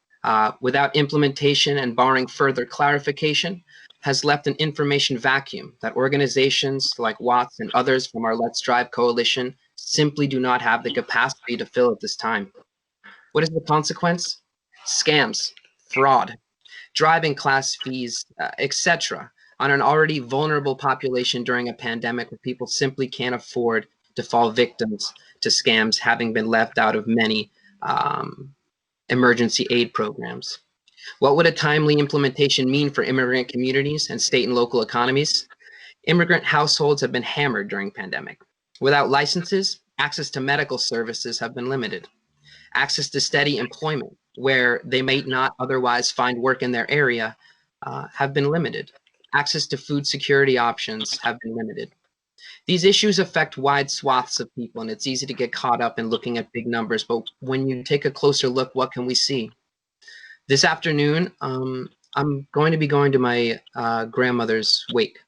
without implementation and barring further clarification, has left an information vacuum that organizations like Watts and others from our Let's Drive coalition simply do not have the capacity to fill at this time. What is the consequence? Scams, fraud, driving class fees, etc., on an already vulnerable population during a pandemic where people simply can't afford to fall victims to scams, having been left out of many emergency aid programs. What would a timely implementation mean for immigrant communities and state and local economies? Immigrant households have been hammered during pandemic. Without licenses, access to medical services have been limited. Access to steady employment, where they may not otherwise find work in their area, have been limited. Access to food security options have been limited. These issues affect wide swaths of people, and it's easy to get caught up in looking at big numbers, but when you take a closer look, what can we see? This afternoon, I'm going to be going to my grandmother's wake.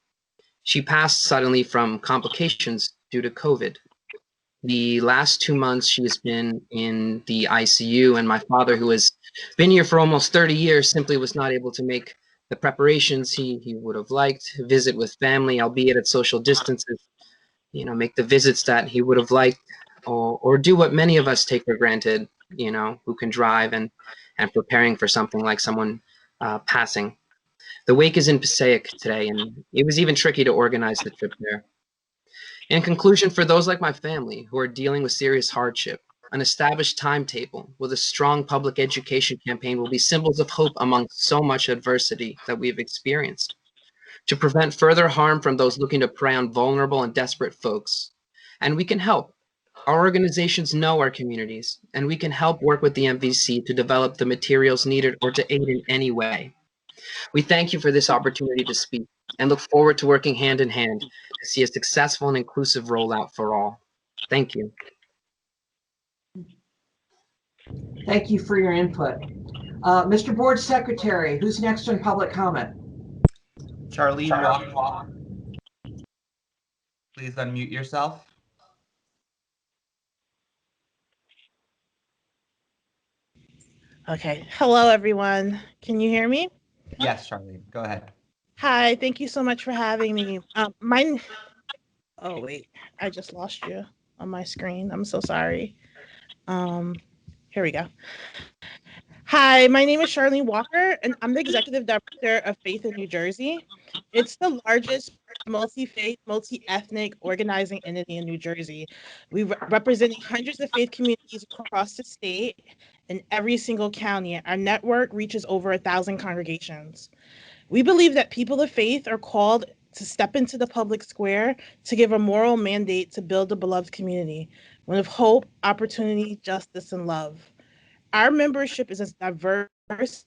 She passed suddenly from complications due to COVID. The last 2 months she has been in the ICU, and my father, who has been here for almost 30 years, simply was not able to make the preparations he would have liked, visit with family, albeit at social distances, make the visits that he would have liked, or do what many of us take for granted, who can drive and preparing for something like someone passing. The wake is in Passaic today, and it was even tricky to organize the trip there. In conclusion, for those like my family who are dealing with serious hardship, an established timetable with a strong public education campaign will be symbols of hope among so much adversity that we have experienced. To prevent further harm from those looking to prey on vulnerable and desperate folks. And we can help. Our organizations know our communities, and we can help work with the MVC to develop the materials needed or to aid in any way. We thank you for this opportunity to speak and look forward to working hand in hand to see a successful and inclusive rollout for all. Thank you. Thank you for your input. Mr. Board Secretary, who's next on public comment? Charlene Walker. Please unmute yourself. Okay. Hello, everyone. Can you hear me? Yes, Charlene, go ahead. Hi. Thank you so much for having me. Oh, wait. I just lost you on my screen. I'm so sorry. Here we go. Hi, my name is Charlene Walker, and I'm the Executive Director of Faith in New Jersey. It's the largest multi-faith, multi-ethnic organizing entity in New Jersey. We representing hundreds of faith communities across the state in every single county. Our network reaches over 1,000 congregations. We believe that people of faith are called to step into the public square to give a moral mandate to build a beloved community, one of hope, opportunity, justice, and love. Our membership is as diverse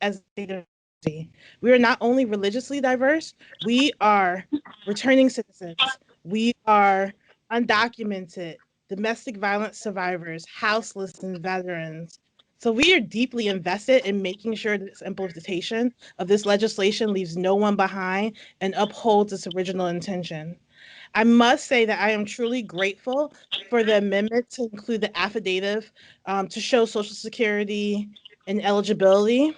as diversity. We are not only religiously diverse, we are returning citizens. We are undocumented, domestic violence survivors, houseless, and veterans. So we are deeply invested in making sure that this implementation of this legislation leaves no one behind and upholds its original intention. I must say that I am truly grateful for the amendment to include the affidavit to show Social Security and eligibility,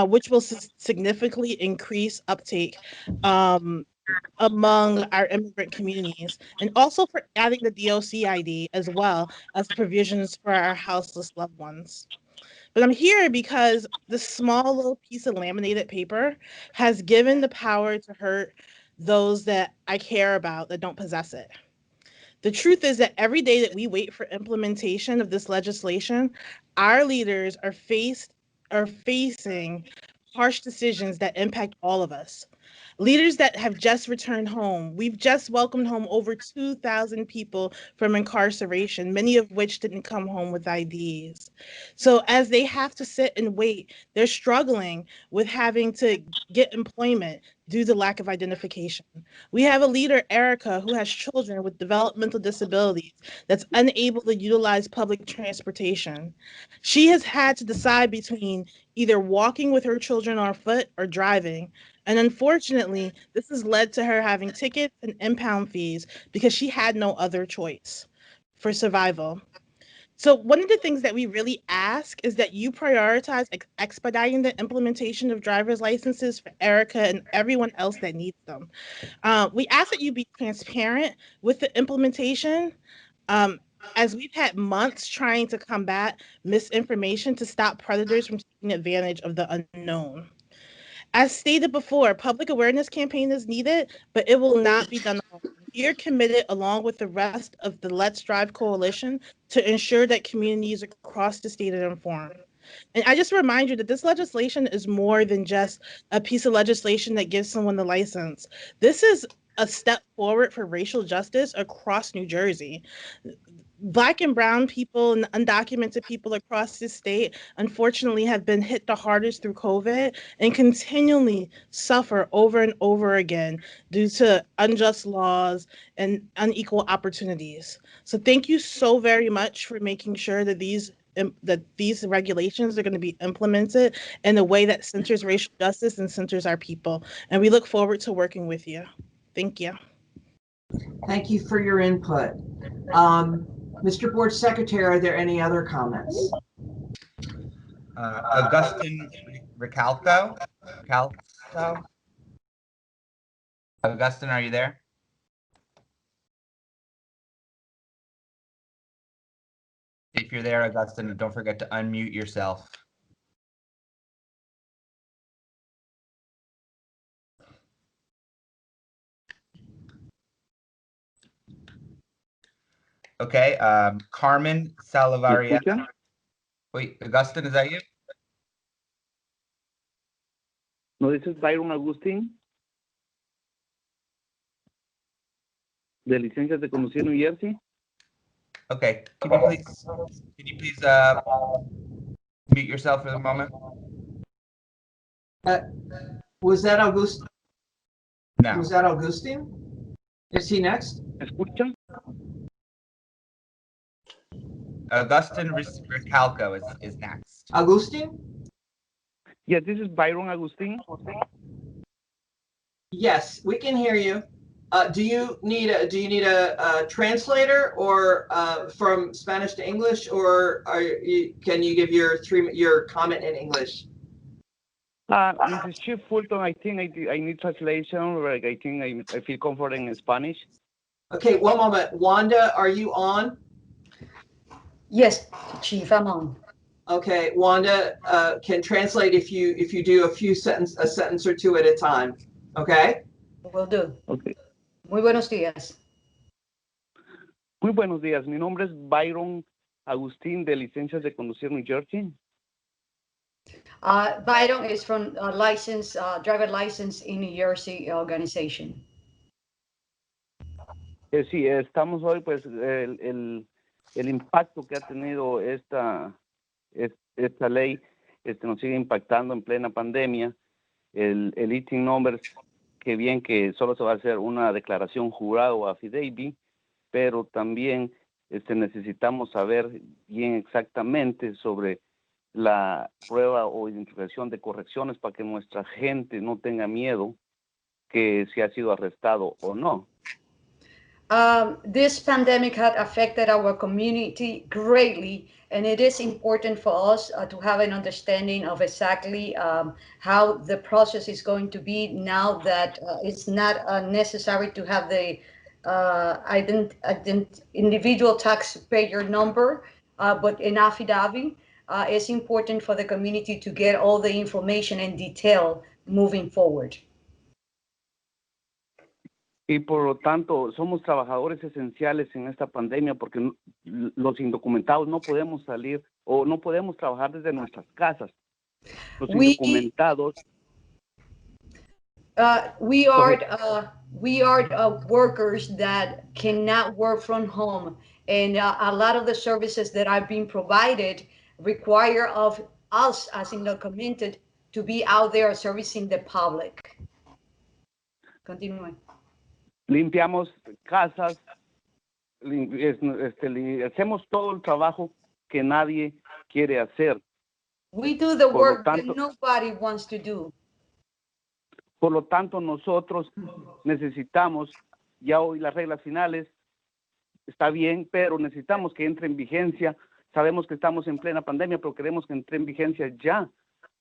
which will significantly increase uptake among our immigrant communities, and also for adding the DOC ID as well as provisions for our houseless loved ones. But I'm here because this small little piece of laminated paper has given the power to hurt those that I care about that don't possess it. The truth is that every day that we wait for implementation of this legislation, our leaders are facing harsh decisions that impact all of us. Leaders that have just returned home. We've just welcomed home over 2,000 people from incarceration, many of which didn't come home with IDs. So as they have to sit and wait, they're struggling with having to get employment due to lack of identification. We have a leader, Erica, who has children with developmental disabilities that's unable to utilize public transportation. She has had to decide between either walking with her children on foot or driving. And unfortunately, this has led to her having tickets and impound fees because she had no other choice for survival. So one of the things that we really ask is that you prioritize expediting the implementation of driver's licenses for Erica and everyone else that needs them. We ask that you be transparent with the implementation, as we've had months trying to combat misinformation to stop predators from taking advantage of the unknown. As stated before, public awareness campaign is needed, but it will not be done alone. We are committed, along with the rest of the Let's Drive Coalition, to ensure that communities across the state are informed. And I just remind you that this legislation is more than just a piece of legislation that gives someone the license. This is a step forward for racial justice across New Jersey. Black and brown people and undocumented people across this state, unfortunately, have been hit the hardest through COVID and continually suffer over and over again due to unjust laws and unequal opportunities. So thank you so very much for making sure that these regulations are going to be implemented in a way that centers racial justice and centers our people. And we look forward to working with you. Thank you. Thank you for your input. Mr. Board Secretary, are there any other comments? Augustine Recalco. Augustine, are you there? If you're there, Augustine, don't forget to unmute yourself. Okay, Carmen Salavarieta. Wait, Augustine, is that you? No, this is Byron Agustín, de licencias de conducir New Jersey. Okay, can you please mute yourself for a moment? Was that August? No. Was that Augustine? Is he next? ¿Escuchan? Augustin Recalco is next. Augustine? Yeah, this is Byron Agustin. Yes, we can hear you. Do you need a translator or from Spanish to English, or can you give your comment in English? Mrs. Chief Fulton, I think I need translation. Like I think I feel comfortable in Spanish. Okay, one moment. Wanda, are you on? Yes, Chief, I'm on. Okay, Wanda can translate if you do a sentence or two at a time. Okay? Will do. Okay. Muy buenos días. Muy buenos días. Mi nombre es Byron Agustín de Licencias de Conducir New Jersey. Byron is from driver license in New Jersey organization. Sí, estamos hoy, pues, el impacto que ha tenido esta ley nos sigue impactando en plena pandemia. El ITIN number, que bien que solo se va a hacer una declaración jurada o affidavit, pero también necesitamos saber bien exactamente sobre la prueba o identificación de correcciones para que nuestra gente no tenga miedo que si ha sido arrestado o no. This pandemic had affected our community greatly, and it is important for us to have an understanding of exactly how the process is going to be now that it's not necessary to have the individual taxpayer number, but an affidavit. It's important for the community to get all the information and detail moving forward. Y por lo tanto, somos trabajadores esenciales en esta pandemia porque los indocumentados no podemos salir o no podemos trabajar desde nuestras casas. Los indocumentados. We are workers that cannot work from home, and a lot of the services that are being provided require of us as undocumented to be out there servicing the public. Continue. Limpiamos casas, hacemos todo el trabajo que nadie quiere hacer. We do the work that nobody wants to do. Por lo tanto, nosotros necesitamos, ya hoy las reglas finales, está bien, pero necesitamos que entre en vigencia. Sabemos que estamos en plena pandemia, pero queremos que entre en vigencia ya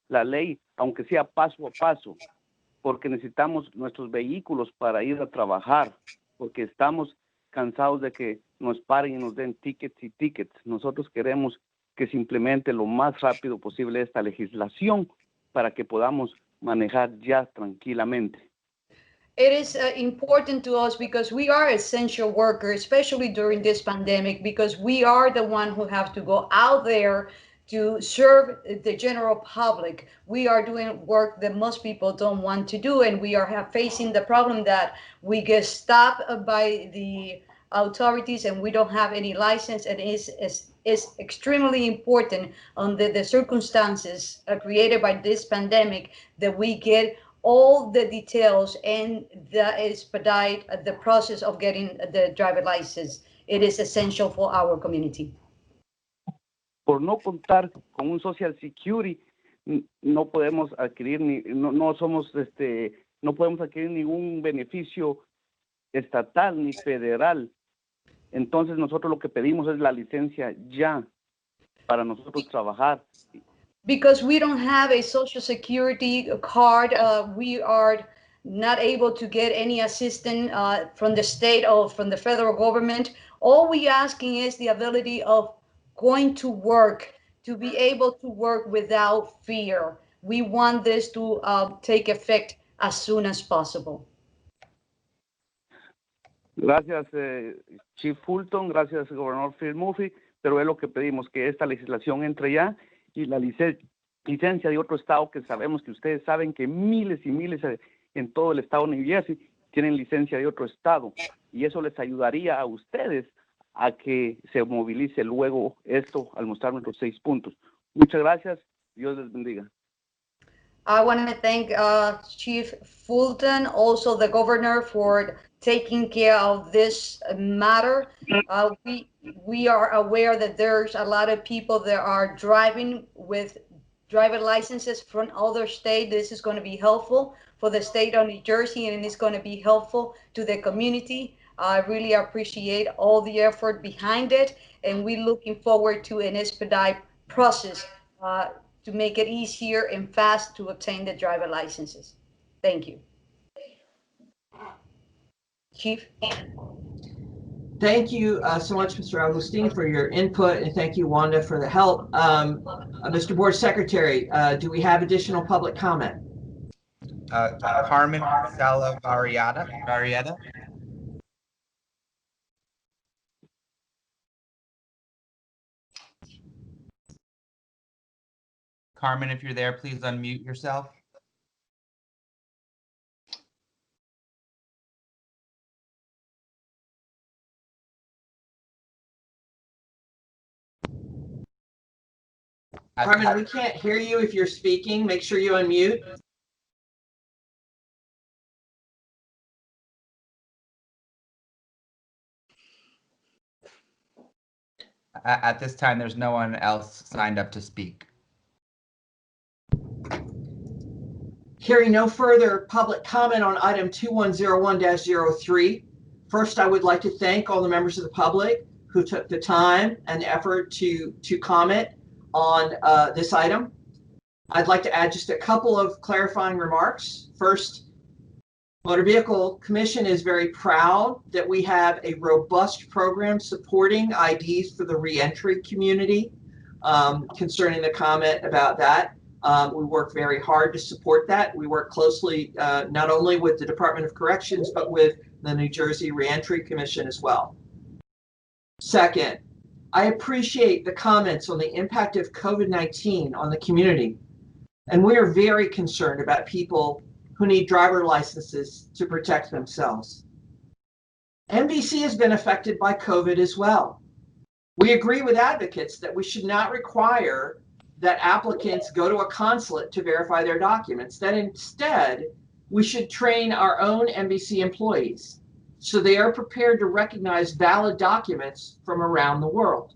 la ley, aunque sea paso a paso, porque necesitamos nuestros vehículos para ir a trabajar, porque estamos cansados de que nos paren y nos den tickets y tickets. Nosotros queremos que se implemente lo más rápido posible esta legislación para que podamos manejar ya tranquilamente. It is important to us because we are essential workers, especially during this pandemic, because we are the one who have to go out there to serve the general public. We are doing work that most people don't want to do, and we are facing the problem that we get stopped by the authorities and we don't have any license, and is extremely important under the circumstances created by this pandemic that we get all the details and expedite the process of getting the driver license. It is essential for our community. Por no contar con un Social Security, no podemos adquirir no podemos adquirir ningún beneficio estatal ni federal. Entonces nosotros lo que pedimos es la licencia ya para nosotros trabajar. Because we don't have a Social Security card, we are not able to get any assistance from the state or from the federal government. All we asking is the ability of going to work, to be able to work without fear. We want this to take effect as soon as possible. Gracias, Chief Fulton, gracias, Gobernador Phil Murphy, pero es lo que pedimos, que esta legislación entre ya y la licencia de otro estado, que sabemos que ustedes saben que miles y miles en todo el estado de New Jersey tienen licencia de otro estado, y eso les ayudaría a ustedes a que se movilice luego esto al mostrar nuestros 6 puntos. Muchas gracias. Dios les bendiga. I want to thank Chief Fulton, also the governor, for taking care of this matter. We are aware that there's a lot of people that are driving with driver licenses from other states. This is going to be helpful for the state of New Jersey, and it's going to be helpful to the community. I really appreciate all the effort behind it, and we're looking forward to an expedite process to make it easier and fast to obtain the driver licenses. Thank you. Chief? Thank you so much, Mr. Augustine, for your input, and thank you, Wanda, for the help. Mr. Board Secretary, do we have additional public comment? Carmen Sala Varieta. Carmen, if you're there, please unmute yourself. Carmen, we can't hear you if you're speaking. Make sure you unmute. At this time, there's no one else signed up to speak. Hearing no further public comment on item 2101-03, first I would like to thank all the members of the public who took the time and effort to comment on this item. I'd like to add just a couple of clarifying remarks. First, Motor Vehicle Commission is very proud that we have a robust program supporting IDs for the reentry community. Concerning the comment about that, we work very hard to support that. We work closely not only with the Department of Corrections, but with the New Jersey Reentry Commission as well. Second, I appreciate the comments on the impact of COVID-19 on the community. And we are very concerned about people who need driver licenses to protect themselves. NVC has been affected by COVID as well. We agree with advocates that we should not require that applicants go to a consulate to verify their documents, that instead we should train our own NVC employees so they are prepared to recognize valid documents from around the world.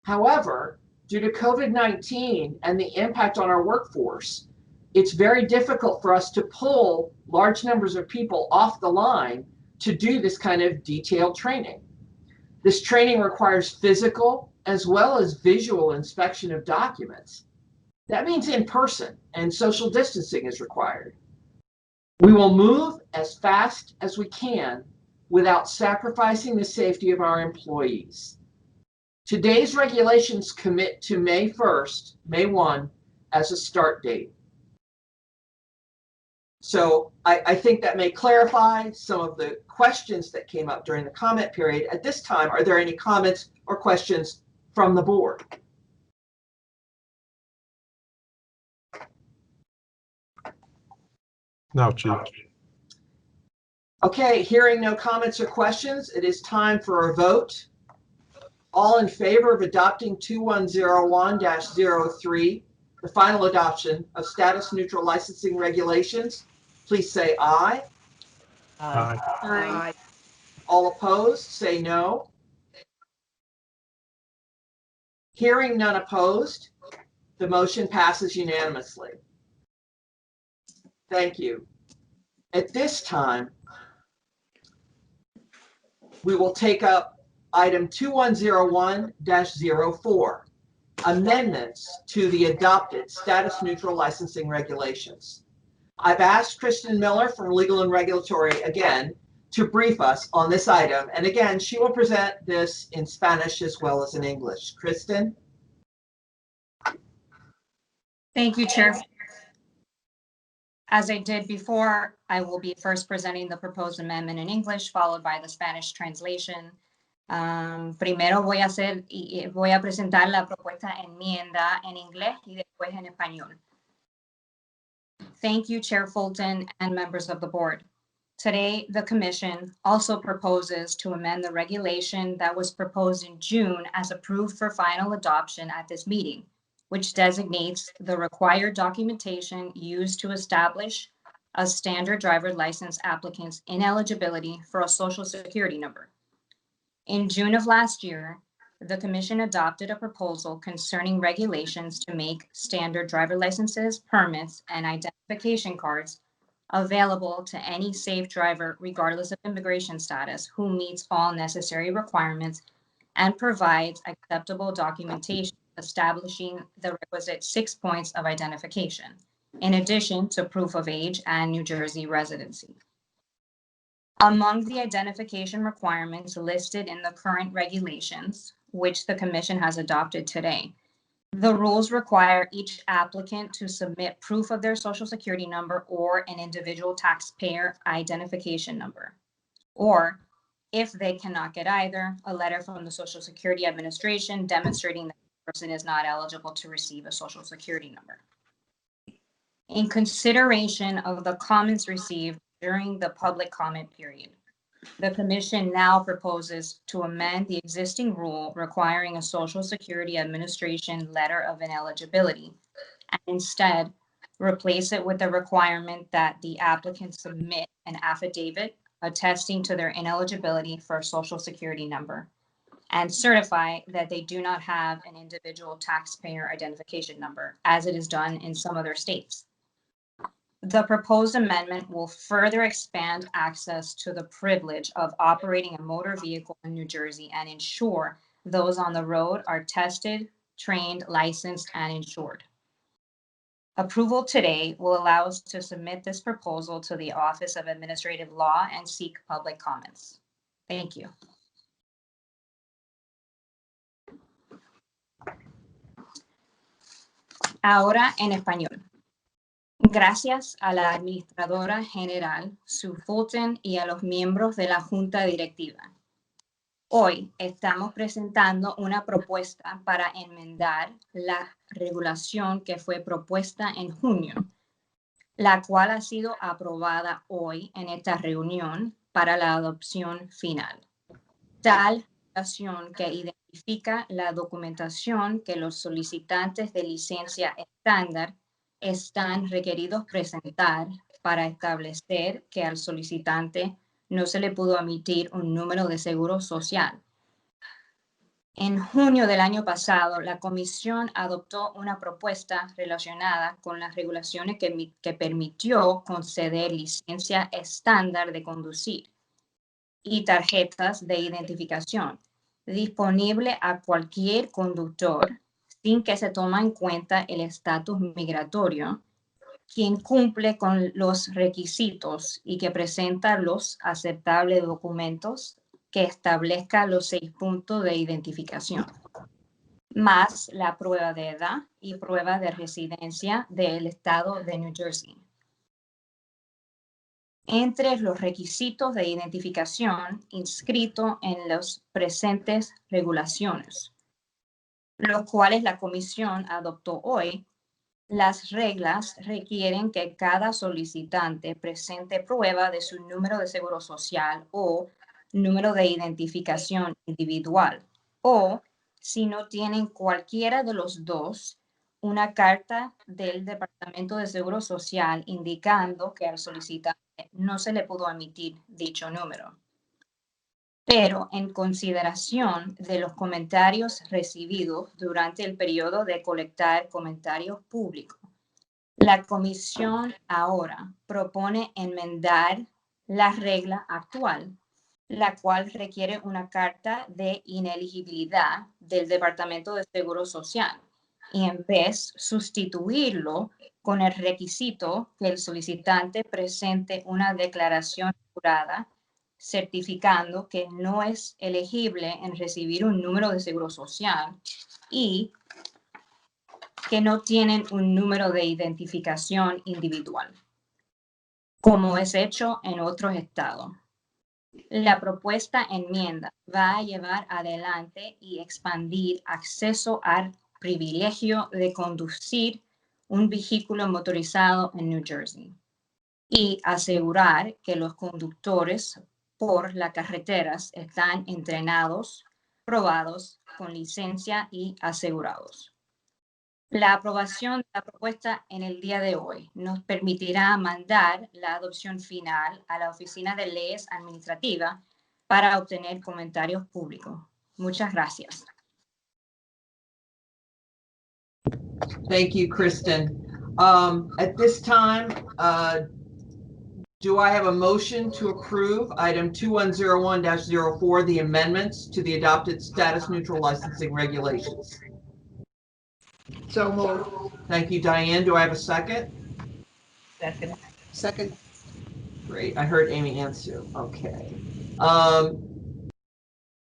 However, due to COVID-19 and the impact on our workforce, it's very difficult for us to pull large numbers of people off the line to do this kind of detailed training. This training requires physical as well as visual inspection of documents. That means in person, and social distancing is required. We will move as fast as we can without sacrificing the safety of our employees. Today's regulations commit to May 1 as a start date. So I think that may clarify some of the questions that came up during the comment period. At this time, are there any comments or questions from the board? No, Chief. Okay, hearing no comments or questions, it is time for a vote. All in favor of adopting 2101-03, the final adoption of status neutral licensing regulations, please say aye. Aye. Aye. All opposed, say no. Hearing none opposed, the motion passes unanimously. Thank you. At this time, we will take up item 2101-04, amendments to the adopted status neutral licensing regulations. I've asked Kristen Miller from Legal and Regulatory again to brief us on this item. And again, she will present this in Spanish as well as in English. Kristen? Thank you, Chair. As I did before, I will be first presenting the proposed amendment in English, followed by the Spanish translation. Primero voy a presentar la propuesta enmienda en inglés y después en español. Thank you, Chair Fulton and members of the board. Today, the Commission also proposes to amend the regulation that was proposed in June as approved for final adoption at this meeting, which designates the required documentation used to establish a standard driver license applicant's ineligibility for a Social Security number. In June of last year, the Commission adopted a proposal concerning regulations to make standard driver licenses, permits, and identification cards available to any safe driver, regardless of immigration status, who meets all necessary requirements and provides acceptable documentation establishing the requisite 6 points of identification, in addition to proof of age and New Jersey residency. Among the identification requirements listed in the current regulations, which the Commission has adopted today, the rules require each applicant to submit proof of their Social Security number or an individual taxpayer identification number, or if they cannot get either, a letter from the Social Security Administration demonstrating that the person is not eligible to receive a Social Security number. In consideration of the comments received during the public comment period, the Commission now proposes to amend the existing rule requiring a Social Security Administration letter of ineligibility, and instead replace it with the requirement that the applicant submit an affidavit attesting to their ineligibility for a Social Security number and certify that they do not have an individual taxpayer identification number, as it is done in some other states. The proposed amendment will further expand access to the privilege of operating a motor vehicle in New Jersey and ensure those on the road are tested, trained, licensed, and insured. Approval today will allow us to submit this proposal to the Office of Administrative Law and seek public comments. Thank you. Ahora en español. Gracias a la Administradora General, Sue Fulton, y a los miembros de la Junta Directiva. Hoy estamos presentando una propuesta para enmendar la regulación que fue propuesta en junio, la cual ha sido aprobada hoy en esta reunión para la adopción final. Tal regulación que identifica la documentación que los solicitantes de licencia estándar están requeridos presentar para establecer que al solicitante no se le pudo emitir un número de seguro social. En junio del año pasado, la Comisión adoptó una propuesta relacionada con las regulaciones que permitió conceder licencia estándar de conducir y tarjetas de identificación disponible a cualquier conductor sin que se tome en cuenta el estatus migratorio, quien cumple con los requisitos y que presenta los aceptables documentos que establezca los 6 puntos de identificación, más la prueba de edad y prueba de residencia del estado de New Jersey. Entre los requisitos de identificación inscritos en las presentes regulaciones, los cuales la Comisión adoptó hoy, las reglas requieren que cada solicitante presente prueba de su número de seguro social o número de identificación individual, o, si no tienen cualquiera de los dos, una carta del Departamento de Seguro Social indicando que al solicitante no se le pudo emitir dicho número. Pero en consideración de los comentarios recibidos durante el periodo de colectar comentarios públicos, la Comisión ahora propone enmendar la regla actual, la cual requiere una carta de inelegibilidad del Departamento de Seguro Social, y en vez sustituirlo con el requisito que el solicitante presente una declaración jurada certificando que no es elegible en recibir un número de seguro social y que no tienen un número de identificación individual, como es hecho en otros estados. La propuesta enmienda va a llevar adelante y expandir acceso al privilegio de conducir un vehículo motorizado en New Jersey y asegurar que los conductores por las carreteras están entrenados, probados, con licencia y asegurados. La aprobación de la propuesta en el día de hoy nos permitirá mandar la adopción final a la Oficina de Leyes Administrativas para obtener comentarios públicos. Muchas gracias. Thank you, Kristen. At this time, do I have a motion to approve item 2101-04, the amendments to the adopted status neutral licensing regulations? So moved. Thank you, Diane. Do I have a second? Second. Second. Great. I heard Amy and Sue. Okay.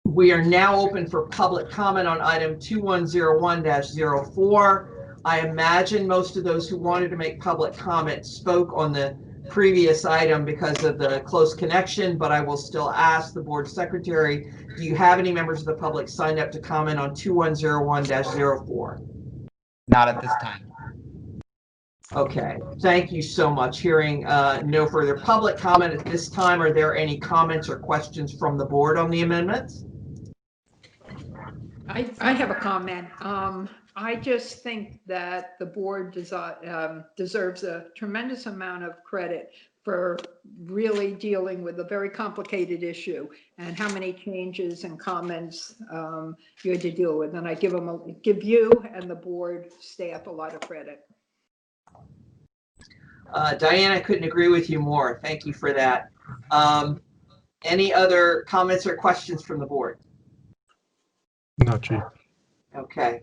We are now open for public comment on item 2101-04. I imagine most of those who wanted to make public comment spoke on the previous item because of the close connection, but I will still ask the board secretary, do you have any members of the public signed up to comment on 2101-04? Not at this time. Okay, thank you so much. Hearing no further public comment at this time, are there any comments or questions from the board on the amendments? I have a comment. I just think that the board deserves a tremendous amount of credit for really dealing with a very complicated issue and how many changes and comments you had to deal with. And I give you and the board staff a lot of credit. Diane, I couldn't agree with you more. Thank you for that. Any other comments or questions from the board? No, Chief. Okay,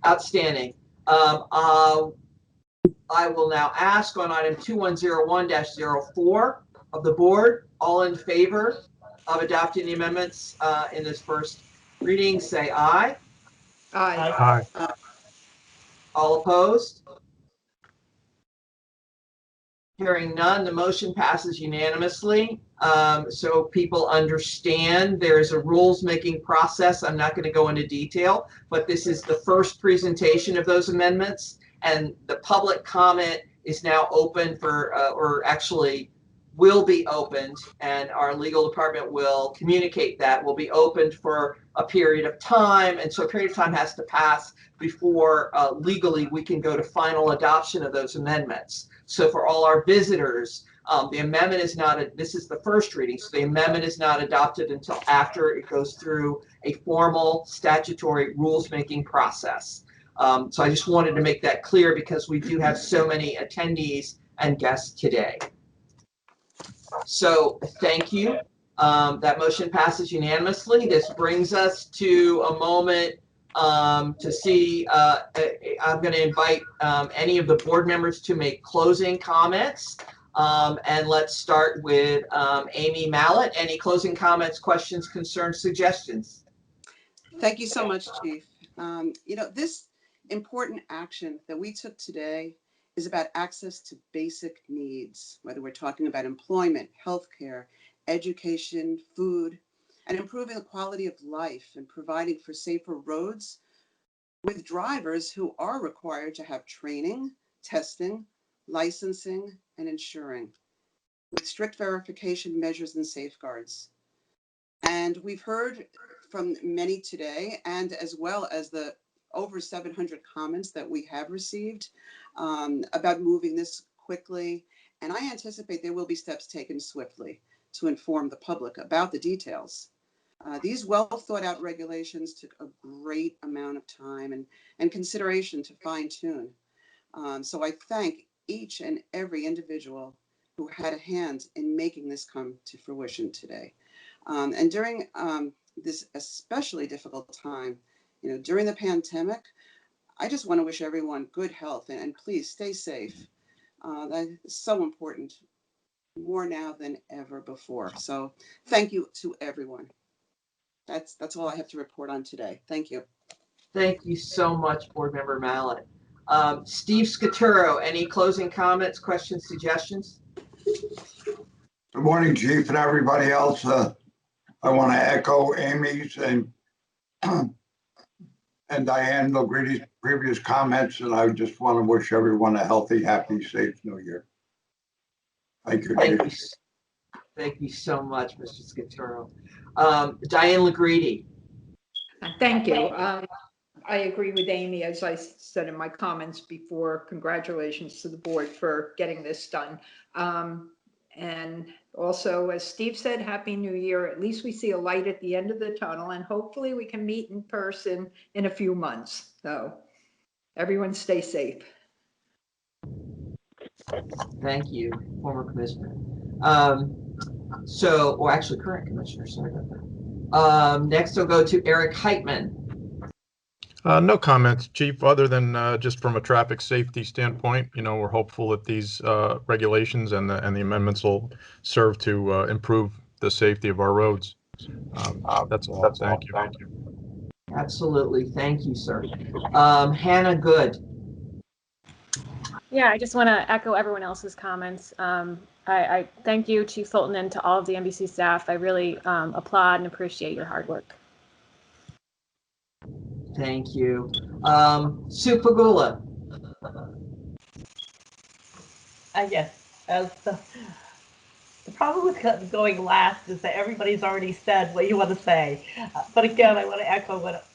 outstanding. I will now ask on item 2101-04 of the board, all in favor of adopting the amendments in this first reading, say aye. Aye. Aye. All opposed? Hearing none, the motion passes unanimously. So people understand there's a rules making process. I'm not going to go into detail, but this is the first presentation of those amendments, and the public comment is now open for, or actually will be opened, and our legal department will communicate that will be opened for a period of time. And so a period of time has to pass before legally we can go to final adoption of those amendments. So for all our visitors, the amendment is not, this is the first reading, so the amendment is not adopted until after it goes through a formal statutory rules making process. So I just wanted to make that clear because we do have so many attendees and guests today. So thank you. That motion passes unanimously. This brings us to a moment to see, I'm going to invite any of the board members to make closing comments. And let's start with Amy Mallet. Any closing comments, questions, concerns, suggestions? Thank you so much, Chief. You know, this important action that we took today is about access to basic needs, whether we're talking about employment, healthcare, education, food, and improving the quality of life and providing for safer roads with drivers who are required to have training, testing, licensing, and insuring with strict verification measures and safeguards. And we've heard from many today, and as well as the over 700 comments that we have received about moving this quickly. And I anticipate there will be steps taken swiftly to inform the public about the details. These well thought out regulations took a great amount of time and consideration to fine tune. So I thank each and every individual who had a hand in making this come to fruition today. And during this especially difficult time, you know, during the pandemic, I just want to wish everyone good health and please stay safe. That is so important, more now than ever before. So thank you to everyone. That's all I have to report on today. Thank you. Thank you so much, Board Member Mallet. Steve Scaturro, any closing comments, questions, suggestions? Good morning, Chief, and everybody else. I want to echo Amy's and Diane LeGreide's previous comments, and I just want to wish everyone a healthy, happy, safe New Year. Thank you. Thank you so much, Mr. Scaturro. Diane LeGreide. Thank you. I agree with Amy, as I said in my comments before. Congratulations to the board for getting this done. And also, as Steve said, Happy New Year. At least we see a light at the end of the tunnel, and hopefully we can meet in person in a few months. So everyone stay safe. Thank you, former commissioner. Or actually current commissioner, sorry about that. Next we'll go to Eric Heitman. No comments, Chief, other than just from a traffic safety standpoint. We're hopeful that these regulations and the amendments will serve to improve the safety of our roads. That's all. Thank you. Absolutely. Thank you, sir. Hannah Good. Yeah, I just want to echo everyone else's comments. I thank you, Chief Fulton, and to all of the NBC staff. I really applaud and appreciate your hard work. Thank you. Sue Pigula. Yes, as the problem with going last is that everybody's already said what you want to say. But again, I want to echo what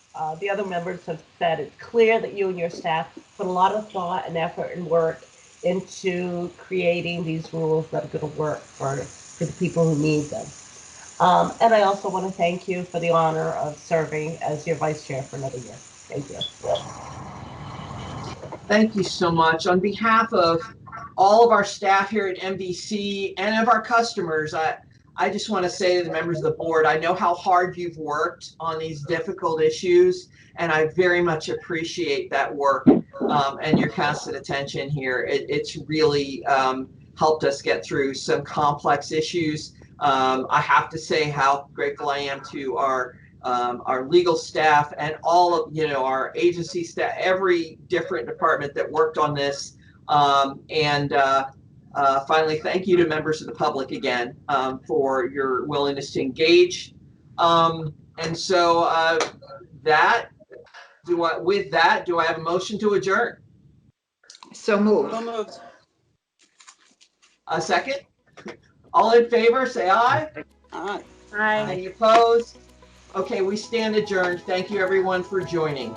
the other members have said. It's clear that you and your staff put a lot of thought and effort and work into creating these rules that are going to work for the people who need them. And I also want to thank you for the honor of serving as your vice chair for another year. Thank you. Thank you so much. On behalf of all of our staff here at NBC and of our customers, I just want to say to the members of the board, I know how hard you've worked on these difficult issues, and I very much appreciate that work and your constant attention here. It's really helped us get through some complex issues. I have to say how grateful I am to our legal staff and all of our agency staff, every different department that worked on this. Finally, thank you to members of the public again for your willingness to engage. With that, do I have a motion to adjourn? So moved. So moved. A second? All in favor, say aye. Aye. Aye. Any opposed? Okay, we stand adjourned. Thank you everyone for joining.